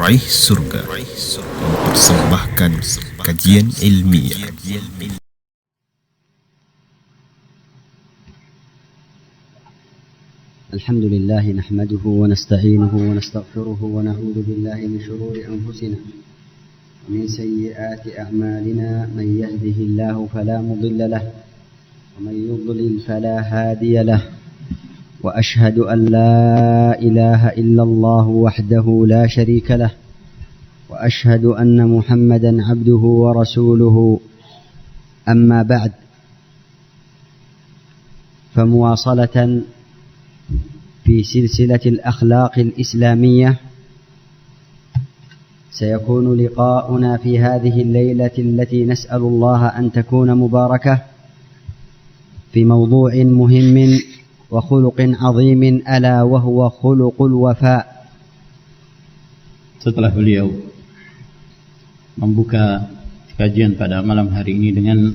Raih Surga mempersembahkan kajian ilmiah. الحمد لله نحمده ونستعينه ونستغفره ونعوذ بالله من شرور أنفسنا ومن سيئات أعمالنا. من يهده الله فلا مضل له ومن يضلل فلا هادي له، وأشهد أن لا إله إلا الله وحده لا شريك له، وأشهد أن محمدا عبده ورسوله. أما بعد، فمواصلة في سلسلة الأخلاق الإسلامية سيكون لقاؤنا في هذه الليلة التي نسأل الله أن تكون مباركة في موضوع مهم وخلق عظيم ألا وهو خلق الوفاء. Setelah beliau membuka kajian pada malam hari ini dengan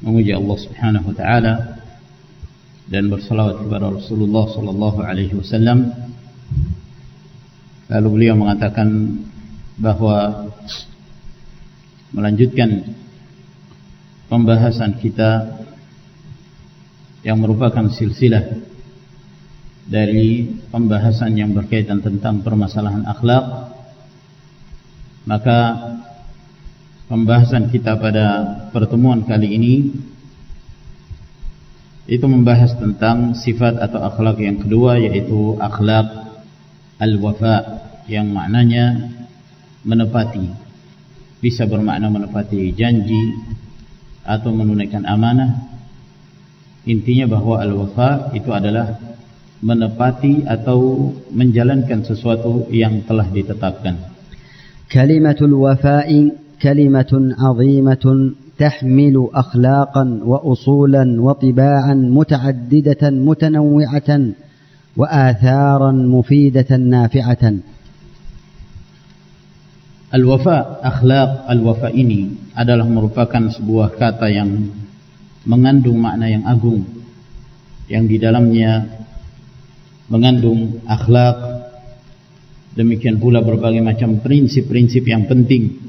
memuji Allah Subhanahu wa taala dan bersalawat kepada Rasulullah sallallahu alaihi wasallam, lalu beliau mengatakan bahwa melanjutkan pembahasan kita yang merupakan silsilah dari pembahasan yang berkaitan tentang permasalahan akhlak, maka pembahasan kita pada pertemuan kali ini itu membahas tentang sifat atau akhlak yang kedua, yaitu akhlak al-wafa, yang maknanya menepati. Bisa bermakna menepati janji atau menunaikan amanah. Intinya bahwa al-wafa itu adalah menepati atau menjalankan sesuatu yang telah ditetapkan. Kalimatul wafa'i kalimatun 'azimatun تحمل أخلاقا وأصولا وطباعا متعددة متنوعة وآثارا مفيدة نافعة. Al-wafa, akhlak al-wafa ini adalah merupakan sebuah kata yang mengandung makna yang agung, yang di dalamnya mengandung akhlak, demikian pula berbagai macam prinsip-prinsip yang penting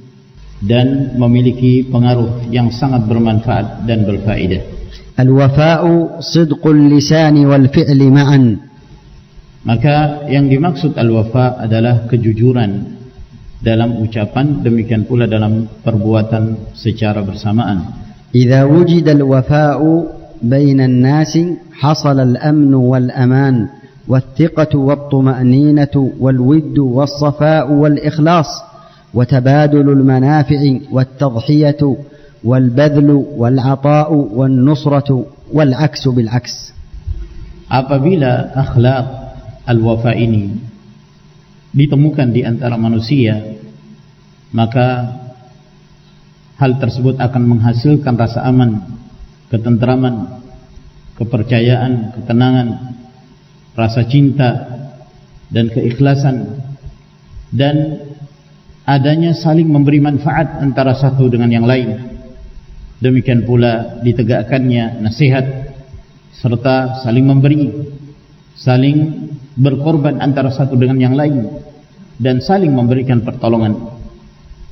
dan memiliki pengaruh yang sangat bermanfaat dan berfaedah. Al-wafa'u sidqul lisani wal fi'li ma'an. Maka yang dimaksud al-wafa adalah kejujuran dalam ucapan, demikian pula dalam perbuatan secara bersamaan. Idza wujida al-wafa'u baina an-nas hasala al-amn wal aman wat-thiqatu wat-tuma'ninatu wal-widdu was-safa'u wal-ikhlas وتبادل المنافع والتضحية والبذل والعطاء والنصرة والعكس بالعكس. Apabila akhlak al-wafa ini ditemukan di antara manusia, maka hal tersebut akan menghasilkan rasa aman, ketentraman, kepercayaan, ketenangan, rasa cinta dan keikhlasan, dan adanya saling memberi manfaat antara satu dengan yang lain. Demikian pula ditegakkannya nasihat, serta saling memberi, saling berkorban antara satu dengan yang lain, dan saling memberikan pertolongan.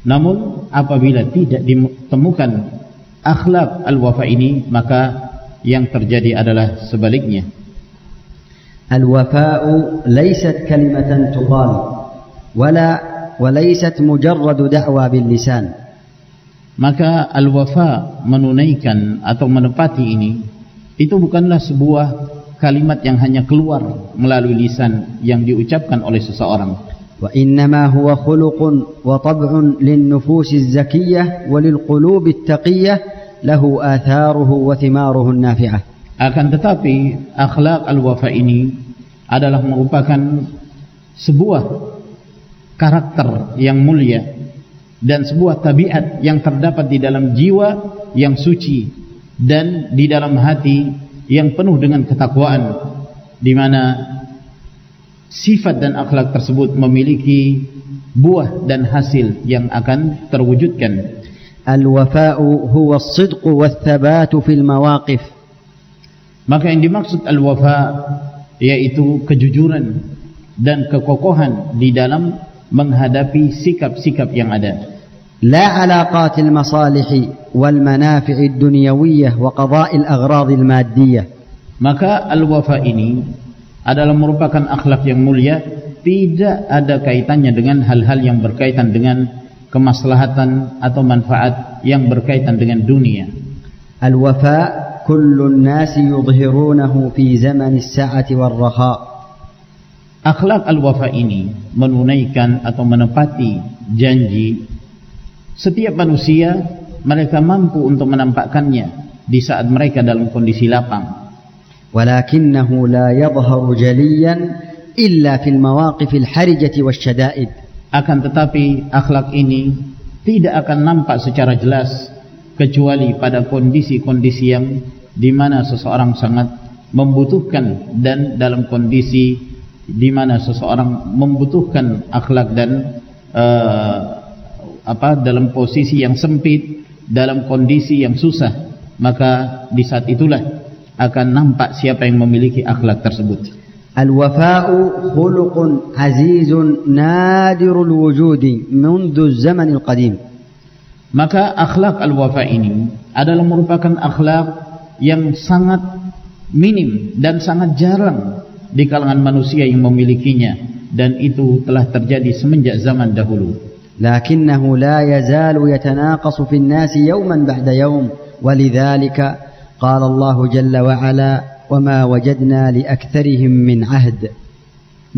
Namun apabila tidak ditemukan akhlak al-wafa ini, maka yang terjadi adalah sebaliknya. Al-wafa'u laysat kalimatan tuqal walaysat mujarrad da'wa bil lisan. Maka al-wafa, menunaikan atau menepati ini, itu bukanlah sebuah kalimat yang hanya keluar melalui lisan yang diucapkan oleh seseorang. Wa innama huwa khuluqun wa tab'un lin nufusiz zakiyyah wa lil qulubitt taqiyyah lahu atharuhu wa thimaruhu nafi'ah. Akan tetapi akhlak al-wafa ini adalah merupakan sebuah karakter yang mulia dan sebuah tabiat yang terdapat di dalam jiwa yang suci dan di dalam hati yang penuh dengan ketakwaan, di mana sifat dan akhlak tersebut memiliki buah dan hasil yang akan terwujudkan. Al-wafa'u huwa as-sidqu wath-thabatu fil mawaqif. Maka yang dimaksud al-wafa yaitu kejujuran dan kekokohan di dalam menghadapi sikap-sikap yang ada. لا علاقات المصالح والمنافع الدنيوية وقضاء الأغراض المادية. Maka al-wafa ini adalah merupakan akhlak yang mulia, tidak ada kaitannya dengan hal-hal yang berkaitan dengan kemaslahatan atau manfaat yang berkaitan dengan dunia. الوفاء كل الناس يظهرونه في زمن السعة والرخاء. Akhlak al-wafa ini menunaikan atau menepati janji. Setiap manusia mereka mampu untuk menampakkannya di saat mereka dalam kondisi lapang. ولكنه لا يظهر جليا إلا في المواقف الحرجة والشدائد. Akan tetapi akhlak ini tidak akan nampak secara jelas kecuali pada kondisi-kondisi yang di mana seseorang sangat membutuhkan, dan dalam kondisi di mana seseorang membutuhkan akhlak dan dalam posisi yang sempit, dalam kondisi yang susah, maka di saat itulah akan nampak siapa yang memiliki akhlak tersebut. الوفاء خلق عزيز نادر الوجود منذ الزمن القديم. Maka akhlak al-wafa ini adalah merupakan akhlak yang sangat minim dan sangat jarang di kalangan manusia yang memilikinya, dan itu telah terjadi semenjak zaman dahulu. لكنه لا يزال يتناقص في الناس يوما بعد يوم، ولذلك قال الله جل وعلا وما وجدنا لأكثرهم من عهد.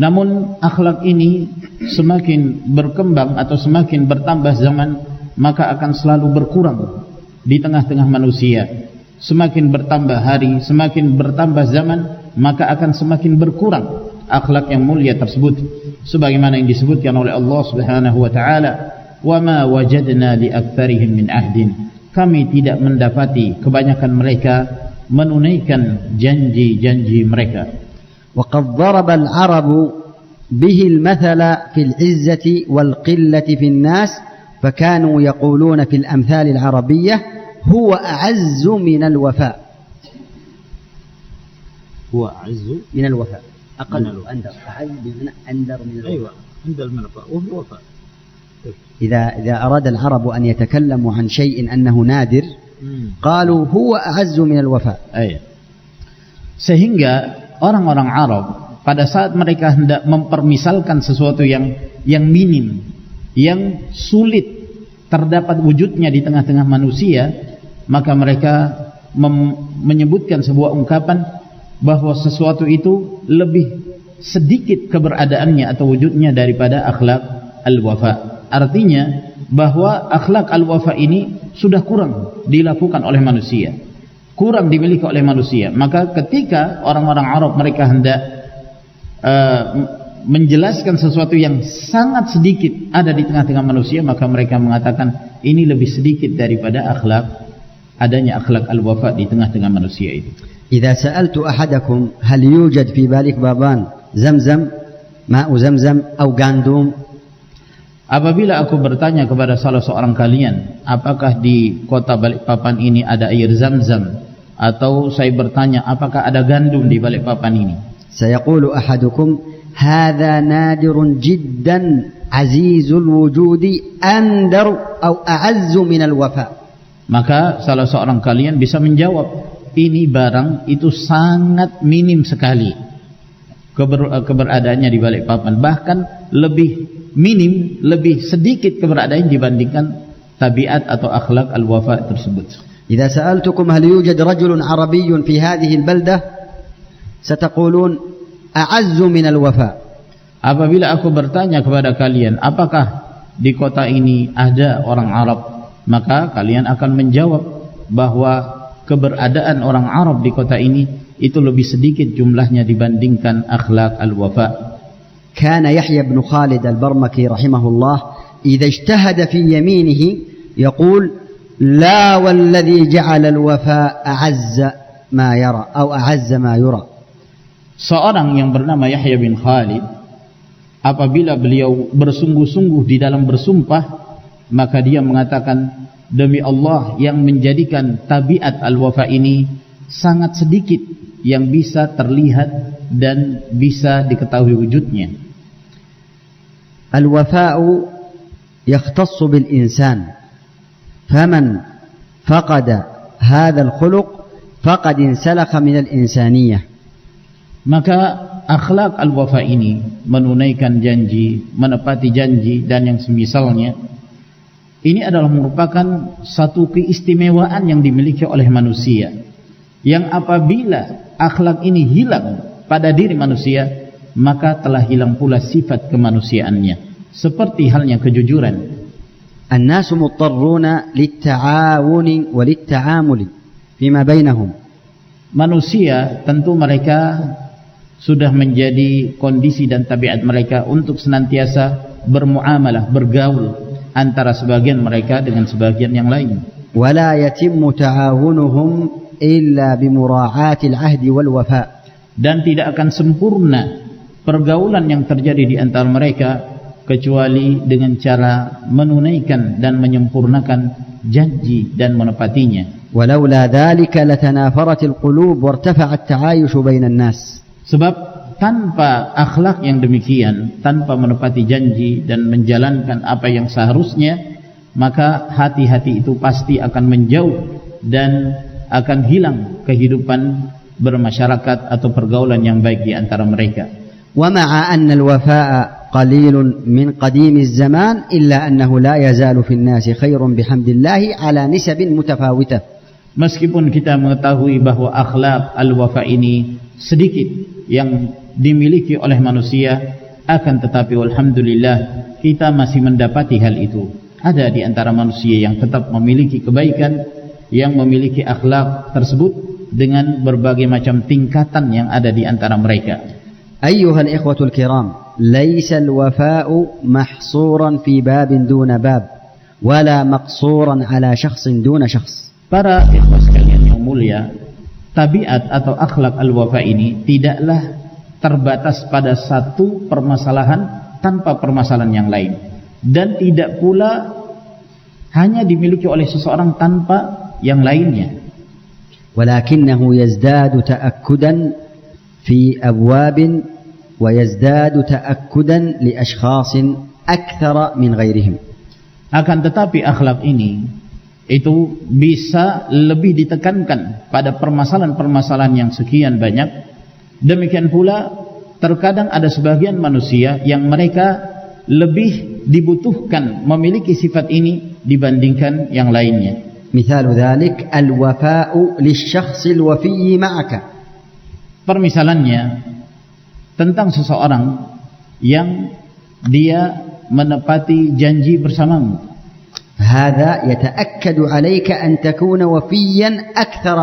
Namun akhlak ini semakin berkembang atau semakin bertambah zaman, maka akan selalu berkurang di tengah-tengah manusia. Semakin bertambah hari, semakin bertambah zaman, maka akan semakin berkurang akhlak yang mulia tersebut, sebagaimana yang disebutkan oleh Allah Subhanahu wa taala, "Wa ma wajadna li aktsarihim min ahdin." Kami tidak mendapati kebanyakan mereka menunaikan janji-janji mereka. وقد ضرب العرب به المثل في العزة والقلة في الناس، فكانوا يقولون في الأمثال العربية هو أعز من الوفاء. هو أعز من الوفاء، أقل أندر، أعز بمعنى أندر من الوفاء. أيوة، أندر من الوفاء وهو وفاء. إذا أراد العرب أن يتكلموا عن شيء أنه نادر قالوا هو أعز من الوفاء. أيوة. Sehingga orang-orang Arab pada saat mereka hendak mempermisalkan sesuatu yang minim, yang sulit terdapat wujudnya di tengah-tengah manusia, maka mereka menyebutkan sebuah ungkapan bahwa sesuatu itu lebih sedikit keberadaannya atau wujudnya daripada akhlak al-wafa. Artinya bahwa akhlak al-wafa ini sudah kurang dilakukan oleh manusia, kurang dimiliki oleh manusia. Maka ketika orang-orang Arab mereka hendak menjelaskan sesuatu yang sangat sedikit ada di tengah-tengah manusia, maka mereka mengatakan ini lebih sedikit daripada adanya akhlak al-wafa di tengah-tengah manusia itu. إذا سألت أحدكم هل يوجد في بالك بابان زمزم ماء زمزم أو gandum. Apabila aku bertanya kepada salah seorang kalian, apakah di kota Balikpapan ini ada air Zam-Zam, atau saya bertanya apakah ada gandum di Balikpapan ini, سيقول أحدكم هذا نادر جدا عزيز الوجود أندر أو أعز من الوفاء. Maka salah seorang kalian bisa menjawab, ini barang itu sangat minim sekali keberadaannya di Balikpapan, bahkan lebih minim, lebih sedikit keberadaan dibandingkan tabiat atau akhlak al-wafa tersebut. إذا سألتكم هل يوجد رجل عربي في هذه البلدة ستقولون أعز من الوفاء. Apabila aku bertanya kepada kalian apakah di kota ini ada orang Arab, maka kalian akan menjawab bahwa keberadaan orang Arab di kota ini itu lebih sedikit jumlahnya dibandingkan akhlak al-wafa. كان يحيى بن خالد البرمكي رحمه الله إذا اجتهد في يمينه يقول لا والذي جعل الوفاء أعز ما يرى أو أعز ما يرى. Seorang yang bernama Yahya bin Khalid, apabila beliau bersungguh-sungguh di dalam bersumpah, maka dia mengatakan, demi Allah yang menjadikan tabiat al-wafa ini sangat sedikit yang bisa terlihat dan bisa diketahui wujudnya. الوفاء يختص بالإنسان، فمن فقد هذا الخلق فقد انسلخ من الإنسانية. Maka akhlak al-wafa ini, menunaikan janji, menepati janji dan yang semisalnya, ini adalah merupakan satu keistimewaan yang dimiliki oleh manusia, yang apabila akhlak ini hilang pada diri manusia, maka telah hilang pula sifat kemanusiaannya, seperti halnya kejujuran. الناس مضطرون للتعاون وللتعامل فيما بينهم. Manusia tentu mereka sudah menjadi kondisi dan tabiat mereka untuk senantiasa bermuamalah, bergaul antara sebagian mereka dengan sebagian yang lain. ولا يتم تعاونهم إلا بمراعاة العهد والوفاء. Dan tidak akan sempurna pergaulan yang terjadi di antara mereka kecuali dengan cara menunaikan dan menyempurnakan janji dan menepatinya. ولولا ذلك لتنافرت القلوب وارتفع التعايش بين الناس. Sebab tanpa akhlak yang demikian, tanpa menepati janji dan menjalankan apa yang seharusnya, maka hati-hati itu pasti akan menjauh dan akan hilang kehidupan bermasyarakat atau pergaulan yang baik di antara mereka. ومع أن الوفاء قليل من قديم الزمان إلا أنه لا يزال في الناس خير بحمد الله على نسب متفاوتة. Meskipun kita mengetahui bahwa akhlak al-wafa ini sedikit yang dimiliki oleh manusia, akan tetapi alhamdulillah kita masih mendapati hal itu. Ada di antara manusia yang tetap memiliki kebaikan, yang memiliki akhlak tersebut dengan berbagai macam tingkatan yang ada di antara mereka. أيها الإخوة الكرام، ليس الوفاء محصورا في باب دون باب ولا مقصورا على شخص دون شخص. Para ikhwah sekalian yang mulia, tabiat atau akhlak al-wafa ini tidaklah terbatas pada satu permasalahan tanpa permasalahan yang lain, dan tidak pula hanya dimiliki oleh seseorang tanpa yang lainnya. ولكنه يزداد تأكدا في أبواب ويزداد تأكدا لأشخاص أكثر من غيرهم. Akan tetapi akhlak ini itu bisa lebih ditekankan pada permasalahan-permasalahan yang sekian banyak. Demikian pula terkadang ada sebagian manusia yang mereka lebih dibutuhkan memiliki sifat ini dibandingkan yang lainnya. مثال ذلك الوفاء للشخص الوفي معك. Permisalannya tentang seseorang yang dia menepati janji bersamamu. هذا يتأكد عليك أن تكون وفيا أكثر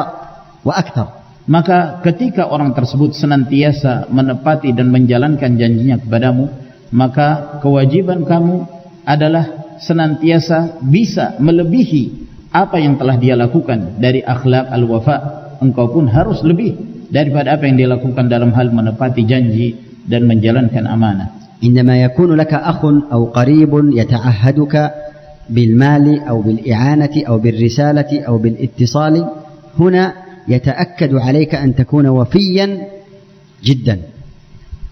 وأكثر. Maka ketika orang tersebut senantiasa menepati dan menjalankan janjinya kepadamu, maka kewajiban kamu adalah senantiasa bisa melebihi apa yang telah dia lakukan dari akhlak al-wafa. Engkau pun harus lebih daripada apa yang dia lakukan dalam hal menepati janji dan menjalankan amanah. عندما يكون لك أخ أو قريب يتعهدك بالمال أو بالإعانة أو بالرسالة أو بالاتصال، هنا يتأكد عليك أن تكون وفيا جدا.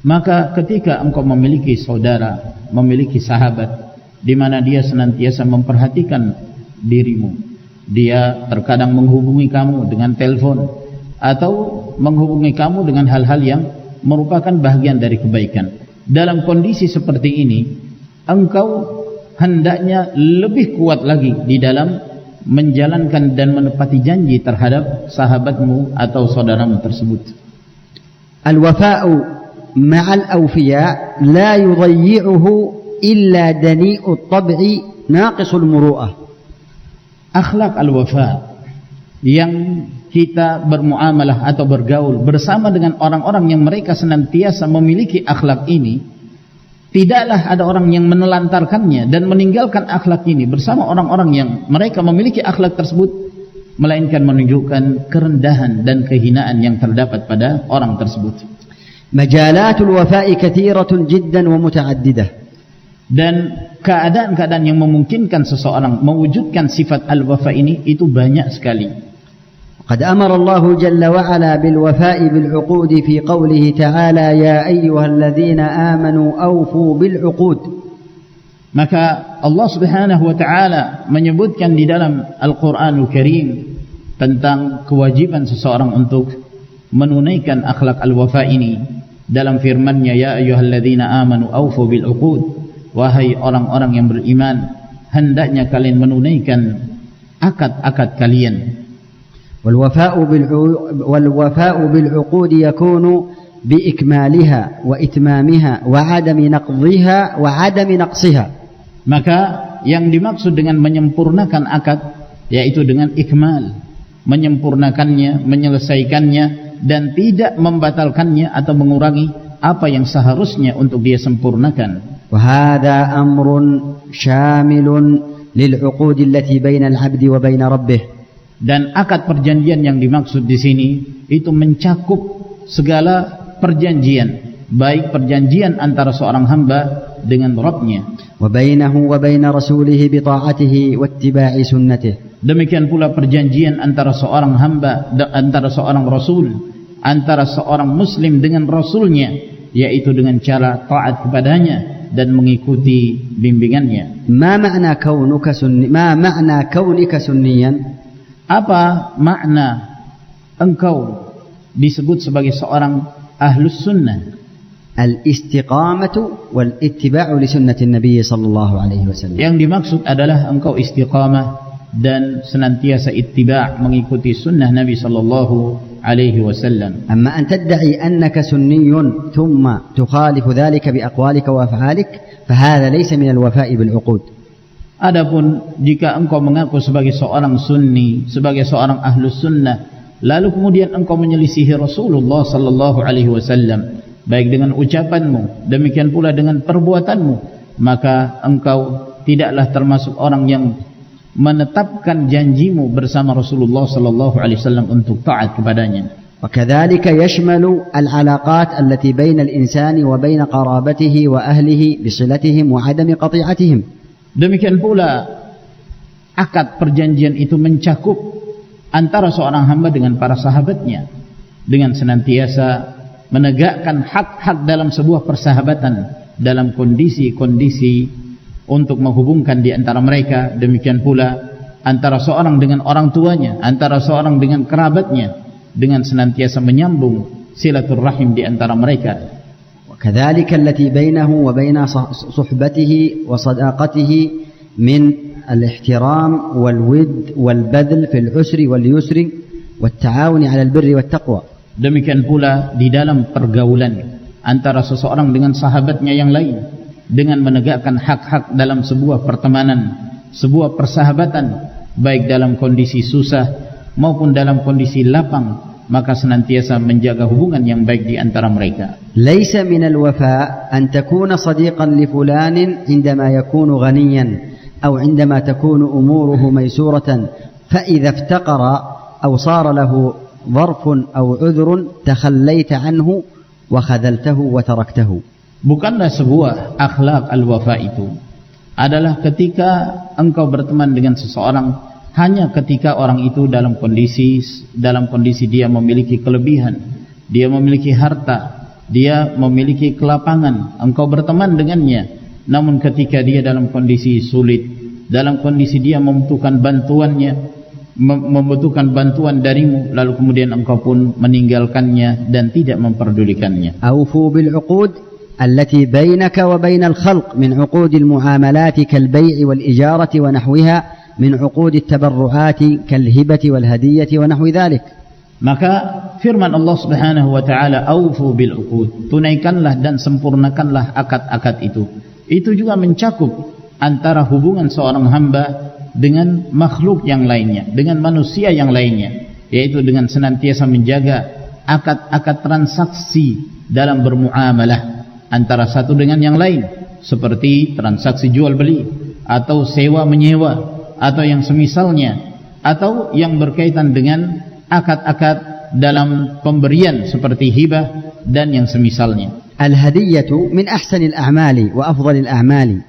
Maka ketika engkau memiliki saudara, memiliki sahabat di mana dia senantiasa memperhatikan dirimu, dia terkadang menghubungi kamu dengan telepon atau menghubungi kamu dengan hal-hal yang merupakan bagian dari kebaikan. Dalam kondisi seperti ini, engkau hendaknya lebih kuat lagi di dalam menjalankan dan menepati janji terhadap sahabatmu atau saudaramu tersebut. Al-wafa'u ma'al awfiya la yudayyi'uhu illa dani'ut tab'i naqisul muru'ah. Akhlak al-wafa yang kita bermuamalah atau bergaul bersama dengan orang-orang yang mereka senantiasa memiliki akhlak ini, tidaklah ada orang yang menelantarkannya dan meninggalkan akhlak ini bersama orang-orang yang mereka memiliki akhlak tersebut, melainkan menunjukkan kerendahan dan kehinaan yang terdapat pada orang tersebut. Majalatul wafa'i kathiratun jiddan wa muta'addidah. Dan keadaan-keadaan yang memungkinkan seseorang mewujudkan sifat al-wafa ini itu banyak sekali. قد أمر الله جل وعلا بالوفاء بالعقود في قوله تعالى يا أيها الذين آمنوا أوفوا بالعقود. Maka Allah Subhanahu wa taala menyebutkan di dalam Al-Qur'anul Karim tentang kewajiban seseorang untuk menunaikan akhlak al-wafa ini dalam firman-Nya, ya ayyuhalladzina amanu aufu bil uqud, wahai orang-orang yang beriman, hendaknya kalian menunaikan akad-akad kalian. والوفاء بالعقود يكون بإكمالها وإتمامها وعدم نقضها وعدم نقصها. Maka yang dimaksud dengan menyempurnakan akad yaitu dengan ikmal, menyempurnakannya, menyelesaikannya dan tidak membatalkannya atau mengurangi apa yang seharusnya untuk dia sempurnakan. وهذا أمر شامل للعقود التي بين العبد وبين ربه. Dan akad perjanjian yang dimaksud di sini itu mencakup segala perjanjian, baik perjanjian antara seorang hamba dengan Rabb-Nya, وبينه وبين رسوله بطاعته واتباع سنته. Demikian pula perjanjian antara seorang hamba, antara seorang rasul, antara seorang muslim dengan rasulnya, yaitu dengan cara taat kepadanya dan mengikuti bimbingannya. ما معنى كونك سنيا؟ Apa makna engkau disebut sebagai seorang ahlus sunnah? الاستقامة والاتباع لسنة النبي صلى الله عليه وسلم. Yang dimaksud adalah engkau istiqamah dan senantiasa ittiba' mengikuti sunnah Nabi sallallahu alaihi wasallam. أما أن تدعي أنك سني ثم تخالف ذلك بأقوالك وأفعالك فهذا ليس من الوفاء بالعقود. Adapun jika engkau mengaku sebagai seorang sunni, sebagai seorang ahlus sunnah, lalu kemudian engkau menyelisihi Rasulullah sallallahu alaihi wasallam baik dengan ucapanmu, demikian pula dengan perbuatanmu, maka engkau tidaklah termasuk orang yang menetapkan janjimu bersama Rasulullah sallallahu alaihi wasallam untuk taat kepadanya. وكذلك يشمل العلاقات التي بين الإنسان وبين قرابته وأهله بصلتهم وعدم قطيعتهم. Demikian pula akad perjanjian itu mencakup antara seorang hamba dengan para sahabatnya dengan senantiasa menegakkan hak-hak dalam sebuah persahabatan dalam kondisi-kondisi untuk menghubungkan di antara mereka. Demikian pula antara seorang dengan orang tuanya, antara seorang dengan kerabatnya, dengan senantiasa menyambung silaturrahim di antara mereka. وكذلك التي بينه وبين صحبته وصداقته من الاحترام والود والبذل في العسر واليسر والتعاون على البر والتقوى. Demikian pula di dalam pergaulan antara seseorang dengan sahabatnya yang lain dengan menegakkan hak-hak dalam sebuah pertemanan, sebuah persahabatan, baik dalam kondisi susah maupun dalam kondisi lapang, maka senantiasa menjaga hubungan yang baik di antara mereka. ليس من الوفاء أن تكون صديقا لفلان عندما يكون غنيا أو عندما تكون أموره ميسورة فإذا افتقر أو صار له ظرف أو عذر تخليت عنه وخذلته وتركته. Bukanlah sebuah akhlak al-wafa itu adalah ketika engkau berteman dengan seseorang hanya ketika orang itu dalam kondisi dia memiliki kelebihan, dia memiliki harta, dia memiliki kelapangan, engkau berteman dengannya. Namun ketika dia dalam kondisi sulit, dalam kondisi dia membutuhkan bantuan darimu, lalu kemudian engkau pun meninggalkannya dan tidak memperdulikannya. أوفوا بالعقود التي بينك وبين الخلق من عقود المعاملات كالبيع والإجارة ونحوها من عقود التبرعات كالهبة والهدية ونحو ذلك. Maka firman Allah Subhanahu wa taala, aufu bil uqud, tunaikanlah dan sempurnakanlah akad-akad itu. Itu juga mencakup antara hubungan seorang hamba dengan makhluk yang lainnya, dengan manusia yang lainnya, yaitu dengan senantiasa menjaga akad-akad transaksi dalam bermuamalah antara satu dengan yang lain, seperti transaksi jual beli atau sewa menyewa atau yang semisalnya, atau yang berkaitan dengan akad-akad dalam pemberian seperti hibah dan yang semisalnya. Al-hadiyatu min ahsanil a'mali wa afdhalil a'mali.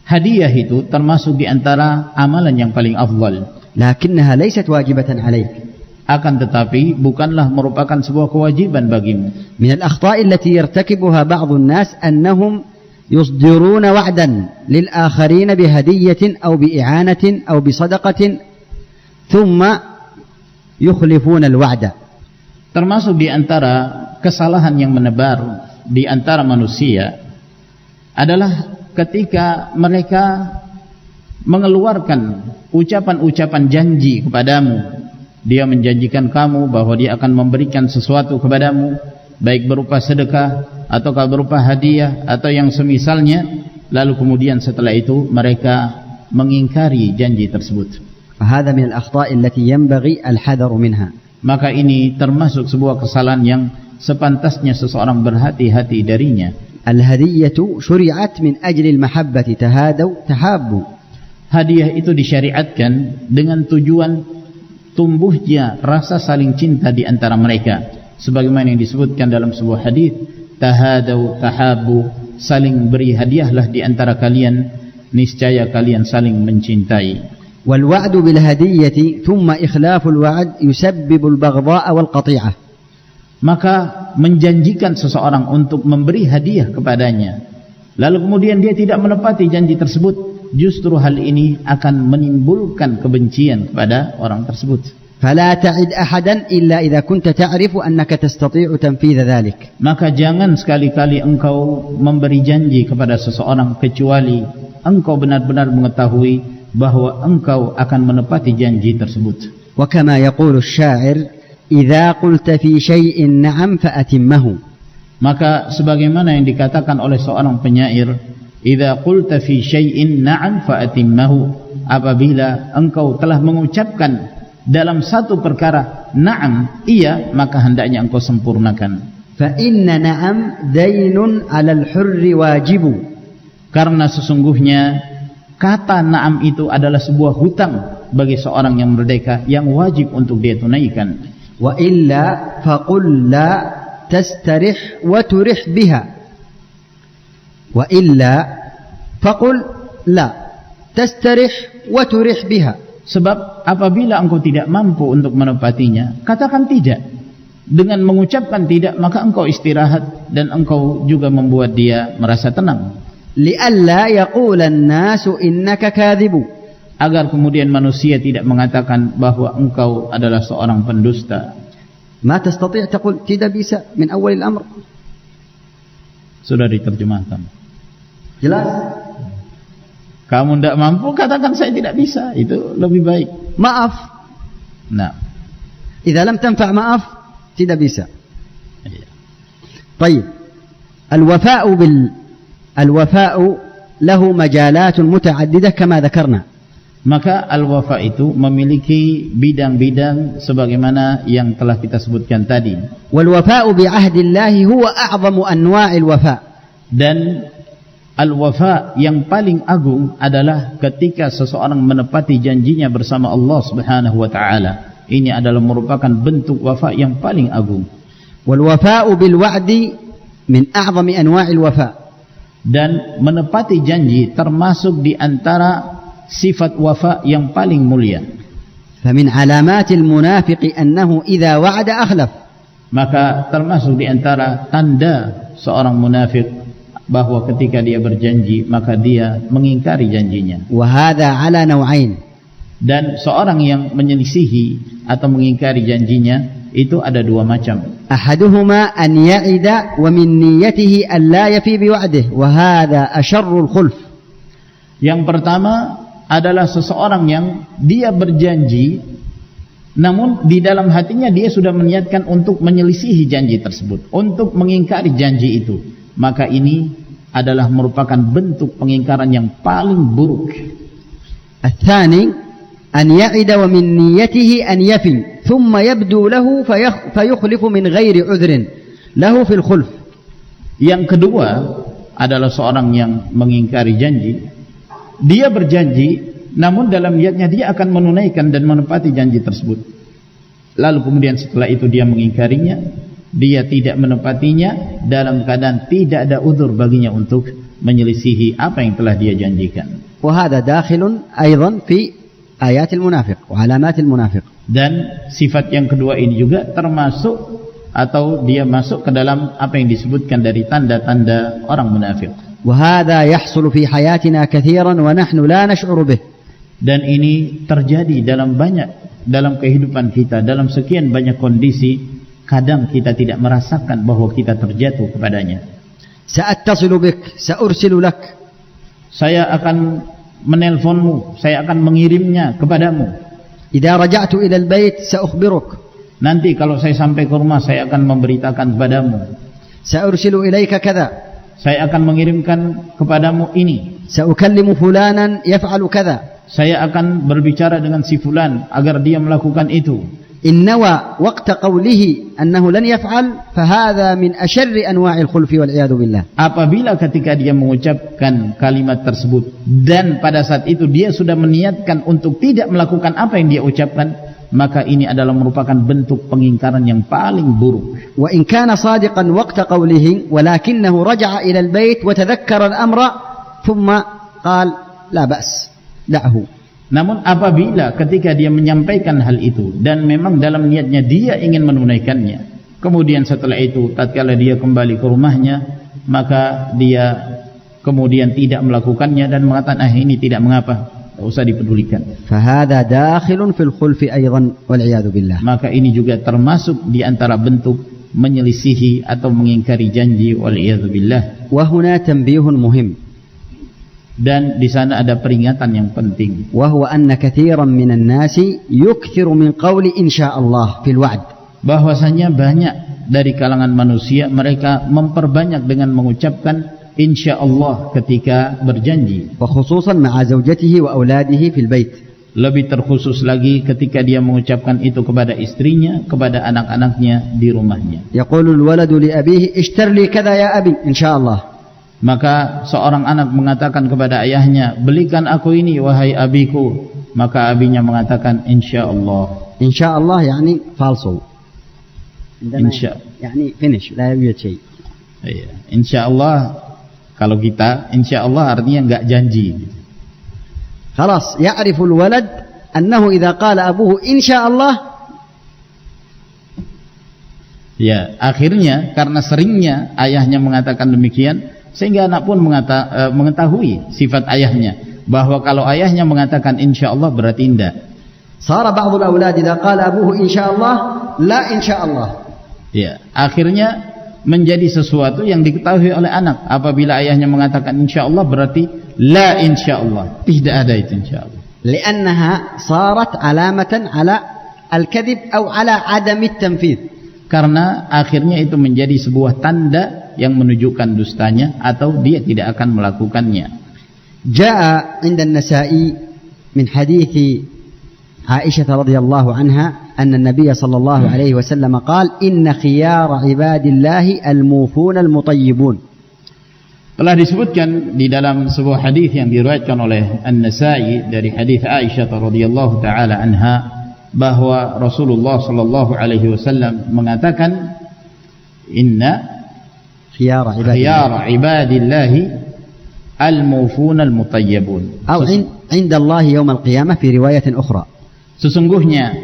Hadiah itu termasuk di antara amalan yang paling afdal. Lakinnaha laysat wajibatan 'alaik. Akan tetapi bukanlah merupakan sebuah kewajiban bagimu. Min al-akhta'i allati yartakibuha ba'dhu an-nas annahum يصدرون وعدا للآخرين بهدية أو بإعانة أو بصدقة ثم يخلفون الوعد. Termasuk di antara kesalahan yang menebar di antara manusia adalah ketika mereka mengeluarkan ucapan-ucapan janji kepadamu. Dia menjanjikan kamu bahwa dia akan memberikan sesuatu kepadamu, baik berupa sedekah ataukah berupa hadiah atau yang semisalnya, lalu kemudian setelah itu mereka mengingkari janji tersebut. فهذا من الأخطاء التي ينبغي الحذر منها. Maka ini termasuk sebuah kesalahan yang sepantasnya seseorang berhati-hati darinya. الهدية شرعت من أجل المحبة تهادوا تحابوا. Hadiah itu disyariatkan dengan tujuan tumbuhnya rasa saling cinta di antara mereka, sebagaimana yang disebutkan dalam sebuah hadis, tahadau tahabu, saling beri hadiahlah di antara kalian, niscaya kalian saling mencintai. والوعد بالهدية ثم إخلاف الوعد يسبب البغضاء والقطيعة. Maka menjanjikan seseorang untuk memberi hadiah kepadanya, lalu kemudian dia tidak menepati janji tersebut, justru hal ini akan menimbulkan kebencian kepada orang tersebut. فلا تعد أحدا إلا إذا كنت تعرف أنك تستطيع تنفيذ ذلك. Maka jangan sekali-kali engkau memberi janji kepada seseorang kecuali engkau benar-benar mengetahui bahwa engkau akan menepati janji tersebut. وكما يقول الشاعر إذا قلت في شيء نعم فأتمه. Maka sebagaimana yang dikatakan oleh seorang penyair, idza qulta fi syai'in na'am fa'atimmahu, apabila engkau telah mengucapkan dalam satu perkara na'am, iya, maka hendaknya engkau sempurnakan. Fa inna na'am dainun 'alal hurri wajibu. Karena sesungguhnya kata na'am itu adalah sebuah hutang bagi seorang yang merdeka yang wajib untuk dia tunaikan. Wa illa faqul la tastarih wa turih biha. Wa illa faqul la tastarih wa turih biha. Sebab apabila engkau tidak mampu untuk menepatinya, katakan tidak. Dengan mengucapkan tidak, maka engkau istirahat dan engkau juga membuat dia merasa tenang. Li'alla yaqula an-nasu innaka kadhibu. Agar kemudian manusia tidak mengatakan bahwa engkau adalah seorang pendusta. Ma tastati' taqul tidak bisa min awal al-amr. Sudah diterjemahkan. Jelas? Kamu tidak mampu, katakan saya tidak bisa. Itu lebih baik. Maaf. Nah. Idza lam tanfa' maaf, tidak bisa. Iya. Baik. الوفاء له مجالات متعددة كما ذكرنا. Maka al-wafa itu memiliki bidang-bidang sebagaimana yang telah kita sebutkan tadi. والوفاء بعهد الله هو أعظم أنواع الوفاء. Dan al-wafa yang paling agung adalah ketika seseorang menepati janjinya bersama Allah Subhanahu wa taala. Ini adalah merupakan bentuk wafa yang paling agung. والوفاء بالوعد من أعظم أنواع الوفاء. Dan menepati janji termasuk di antara sifat wafa yang paling mulia. فمن علامات المنافق أنه إذا وعد أخلف. Maka termasuk di antara tanda seorang munafik bahwa ketika dia berjanji maka dia mengingkari janjinya. وهذا على نوعين. Dan seorang yang menyelisihi atau mengingkari janjinya itu ada dua macam. أحدهما أن يعد ومن نيته أن لا يفي بوعده وهذا أشر الخلف. Yang pertama adalah seseorang yang dia berjanji namun di dalam hatinya dia sudah meniatkan untuk menyelisihi janji tersebut, untuk mengingkari janji itu. Maka ini adalah merupakan bentuk pengingkaran yang paling buruk. الثاني أن يعد ومن نيته أن يفي ثم يبدو له فيخلف من غير عذر له في الخلف. Yang kedua adalah seorang yang mengingkari janji. Dia berjanji namun dalam niatnya dia akan menunaikan dan menepati janji tersebut. Lalu kemudian setelah itu dia mengingkarinya, dia tidak menepatinya dalam keadaan tidak ada uzur baginya untuk menyelisihi apa yang telah dia janjikan. وهذا داخل أيضا في آيات المنافق وعلامات المنافق. Dan sifat yang kedua ini juga termasuk atau dia masuk ke dalam apa yang disebutkan dari tanda-tanda orang munafik. وهذا يحصل في حياتنا كثيرا ونحن لا نشعر به. Dan ini terjadi dalam kehidupan kita, dalam sekian banyak kondisi, kadang kita tidak merasakan bahwa kita terjatuh kepadanya. سأتصل بك سأرسل لك. Saya akan menelponmu, saya akan mengirimnya kepadamu. إذا رجعت إلى البيت سأخبرك. Nanti kalau saya sampai ke rumah, saya akan memberitakan kepadamu. سأرسل إليك كذا. Saya akan mengirimkan kepadamu ini. سأكلم فلانا يفعل كذا. Saya akan berbicara dengan si fulan agar dia melakukan itu. إن نوى وقت قوله أنه لن يفعل فهذا من أشر أنواع الخلف والعياذ بالله. Apabila ketika dia mengucapkan kalimat tersebut dan pada saat itu dia sudah meniatkan untuk tidak melakukan apa yang dia ucapkan, maka ini adalah merupakan bentuk pengingkaran yang paling buruk. وإن كان صادقا وقت قوله ولكنه رجع إلى البيت وتذكر الأمر ثم قال لا بأس دعه. Namun apabila ketika dia menyampaikan hal itu dan memang dalam niatnya dia ingin menunaikannya, kemudian setelah itu tatkala dia kembali ke rumahnya, maka dia kemudian tidak melakukannya dan mengatakan ini tidak mengapa, tidak usah dipedulikan. فهذا داخل في الخلف أيضا والعياذ بالله. Maka ini juga termasuk di antara bentuk menyelisihi atau mengingkari janji, wal'iyadzu billah. وهنا تنبيه مهم. Dan di sana ada peringatan yang penting. وهو أن كثيرا من الناس يكثر من قول إن شاء الله في الوعد. Bahwasanya banyak dari kalangan manusia mereka memperbanyak dengan mengucapkan insyaallah ketika berjanji. وخصوصا مع زوجته وأولاده في البيت. Lebih terkhusus lagi ketika dia mengucapkan itu kepada istrinya, kepada anak-anaknya di rumahnya. يقول الولد لأبيه اشتر لي كذا يا أبي إن شاء الله. Maka seorang anak mengatakan kepada ayahnya, belikan aku ini wahai abiku. Maka abinya mengatakan insyaallah. insyaallah يعني falso. يعني finish لا يوجد شيء. Iya, insyaallah kalau kita insyaallah artinya enggak janji. خلاص يعرف الولد أنه إذا قال أبوه إن شاء الله. Ya, akhirnya karena seringnya ayahnya mengatakan demikian, sehingga anak pun mengetahui sifat ayahnya, bahwa kalau ayahnya mengatakan insyaallah berarti tidak. صار بعض الأولاد إذا قال أبوه إن شاء الله لا إن شاء الله. Ya, akhirnya menjadi sesuatu yang diketahui oleh anak. Apabila ayahnya mengatakan insyaallah berarti la insyaallah. Tidak ada itu insyaallah. لأنها صارت علامة على الكذب أو على عدم التنفيذ. Karena akhirnya itu menjadi sebuah tanda yang menunjukkan dustanya atau dia tidak akan melakukannya. جاء عند النسائي من حديث عائشة رضي الله عنها أن النبي صلى الله عليه وسلم قال إن خيار عباد الله الموفون المطيبون. Telah disebutkan di dalam sebuah hadis yang diriwayatkan oleh An-Nasa'i dari hadis Aisyah radhiyallahu taala anha, bahwa Rasulullah sallallahu alaihi wasallam mengatakan inna khiyar ibadillahi al-mufun al-mutayyibun. أو عند الله يوم القيامة في رواية أخرى. Sesungguhnya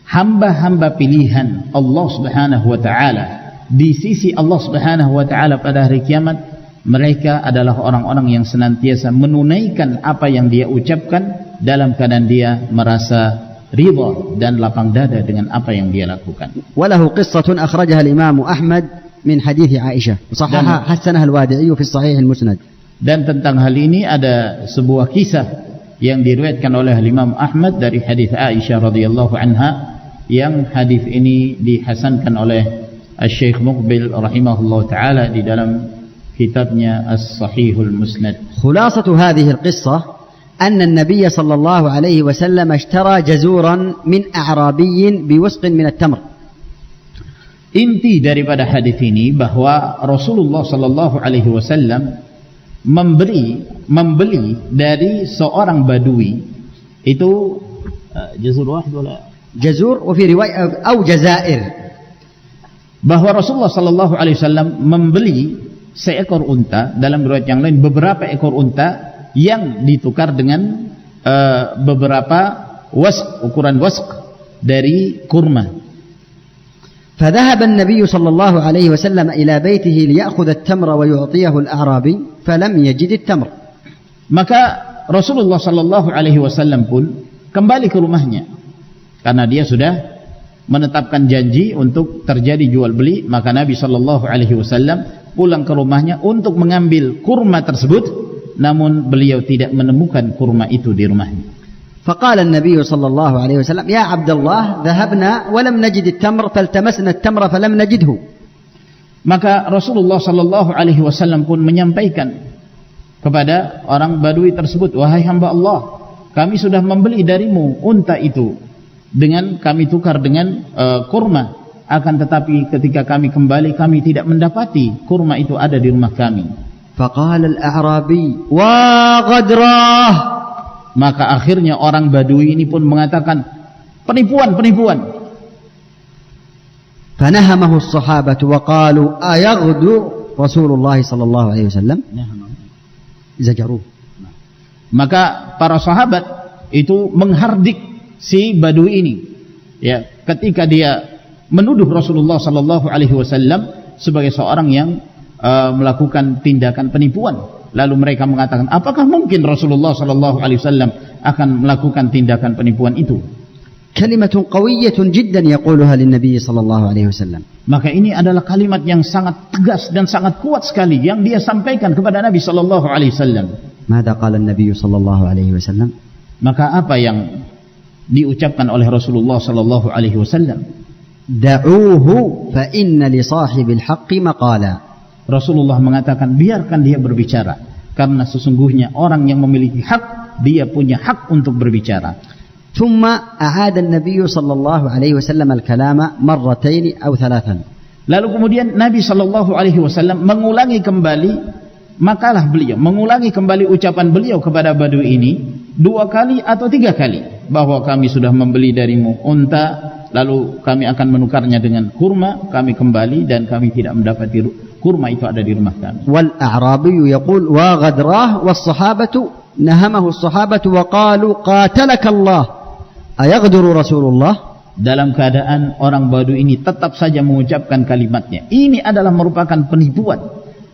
hamba-hamba pilihan Allah Subhanahu wa taala di sisi Allah Subhanahu wa taala pada hari kiamat, mereka adalah orang-orang yang senantiasa menunaikan apa yang dia ucapkan dalam keadaan dia merasa ridha dan lapang dada dengan apa yang dia lakukan. وله قصة أخرجها الإمام أحمد من حديث عائشة وصححها حسنها الوادعي في الصحيح المسند. Dan tentang hal ini ada sebuah kisah yang diriwayatkan oleh Imam Ahmad dari hadis Aisyah radhiyallahu anha, yang hadis ini dihasankan oleh Syekh Muqbil rahimahullah taala di dalam kitabnya As-Sahihul Musnad. خلاصة هذه القصة أن النبي صلى الله عليه وسلم اشترى جزورا من أعرابي بوسق من التمر. Inti daripada hadis ini bahwa Rasulullah sallallahu alaihi wasallam membeli dari seorang badui itu jazur wahid wala jazur وفي رواية أو جزائر. Bahwa Rasulullah sallallahu alaihi wasallam membeli seekor unta, dalam riwayat yang lain beberapa ekor unta yang ditukar dengan beberapa ukuran wasq dari kurma. فذهب النبي صلى الله عليه وسلم إلى بيته ليأخذ التمر ويعطيه الأعرابي. فلم يجد التمر. Maka Rasulullah sallallahu alaihi wasallam pun kembali ke rumahnya karena dia sudah menetapkan janji untuk terjadi jual beli. Maka Nabi sallallahu alaihi wasallam pulang ke rumahnya untuk mengambil kurma tersebut, namun beliau tidak menemukan kurma itu di rumahnya. فقال النبي صلى الله عليه وسلم يا عبد الله ذهبنا ولم نجد التمر فالتمسنا التمر فلم نجده. Maka Rasulullah sallallahu alaihi wasallam pun menyampaikan kepada orang Badui tersebut, wahai hamba Allah, kami sudah membeli darimu unta itu dengan kami tukar dengan kurma, akan tetapi ketika kami kembali kami tidak mendapati kurma itu ada di rumah kami. فقال الأعرابي وغدراه. Maka akhirnya orang Badui ini pun mengatakan penipuan. فنهمه الصحابة وقالوا أيغدو رسول الله صلى الله عليه وسلم. Zajaruh. Maka para sahabat itu menghardik si Badui ini, ya, ketika dia menuduh Rasulullah sallallahu alaihi wasallam sebagai seorang yang melakukan tindakan penipuan. Lalu mereka mengatakan, apakah mungkin Rasulullah sallallahu alaihi wasallam akan melakukan tindakan penipuan itu? Kalimatun qawiyyatun jiddan yaquluha lin-nabi sallallahu alaihi wasallam. Maka ini adalah kalimat yang sangat tegas dan sangat kuat sekali yang dia sampaikan kepada Nabi sallallahu alaihi wasallam. Mada qala an-nabi sallallahu alaihi wasallam? Maka apa yang diucapkan oleh Rasulullah sallallahu alaihi wasallam? Da'uhu fa inna li sahibil haqqi maqala. Rasulullah mengatakan biarkan dia berbicara, karena sesungguhnya orang yang memiliki hak, dia punya hak untuk berbicara. ثم أعاد النبي صلى الله عليه وسلم الكلام مرتين أو ثلاثا. Lalu kemudian Nabi sallallahu alaihi wasallam mengulangi kembali makalah beliau, mengulangi kembali ucapan beliau kepada Badui ini 2 kali atau 3 kali, bahwa kami sudah membeli darimu unta, lalu kami akan menukarnya dengan kurma, kami kembali dan kami tidak mendapati kurma itu ada di rumah kami. Wal a'rabi yaqul wa ghadrah was sahabatu nahamahu as-sahabatu wa qalu qatalaka Allah. Ayaghdiru Rasulullah. Dalam keadaan orang Badui ini tetap saja mengucapkan kalimatnya. Ini adalah merupakan penipuan,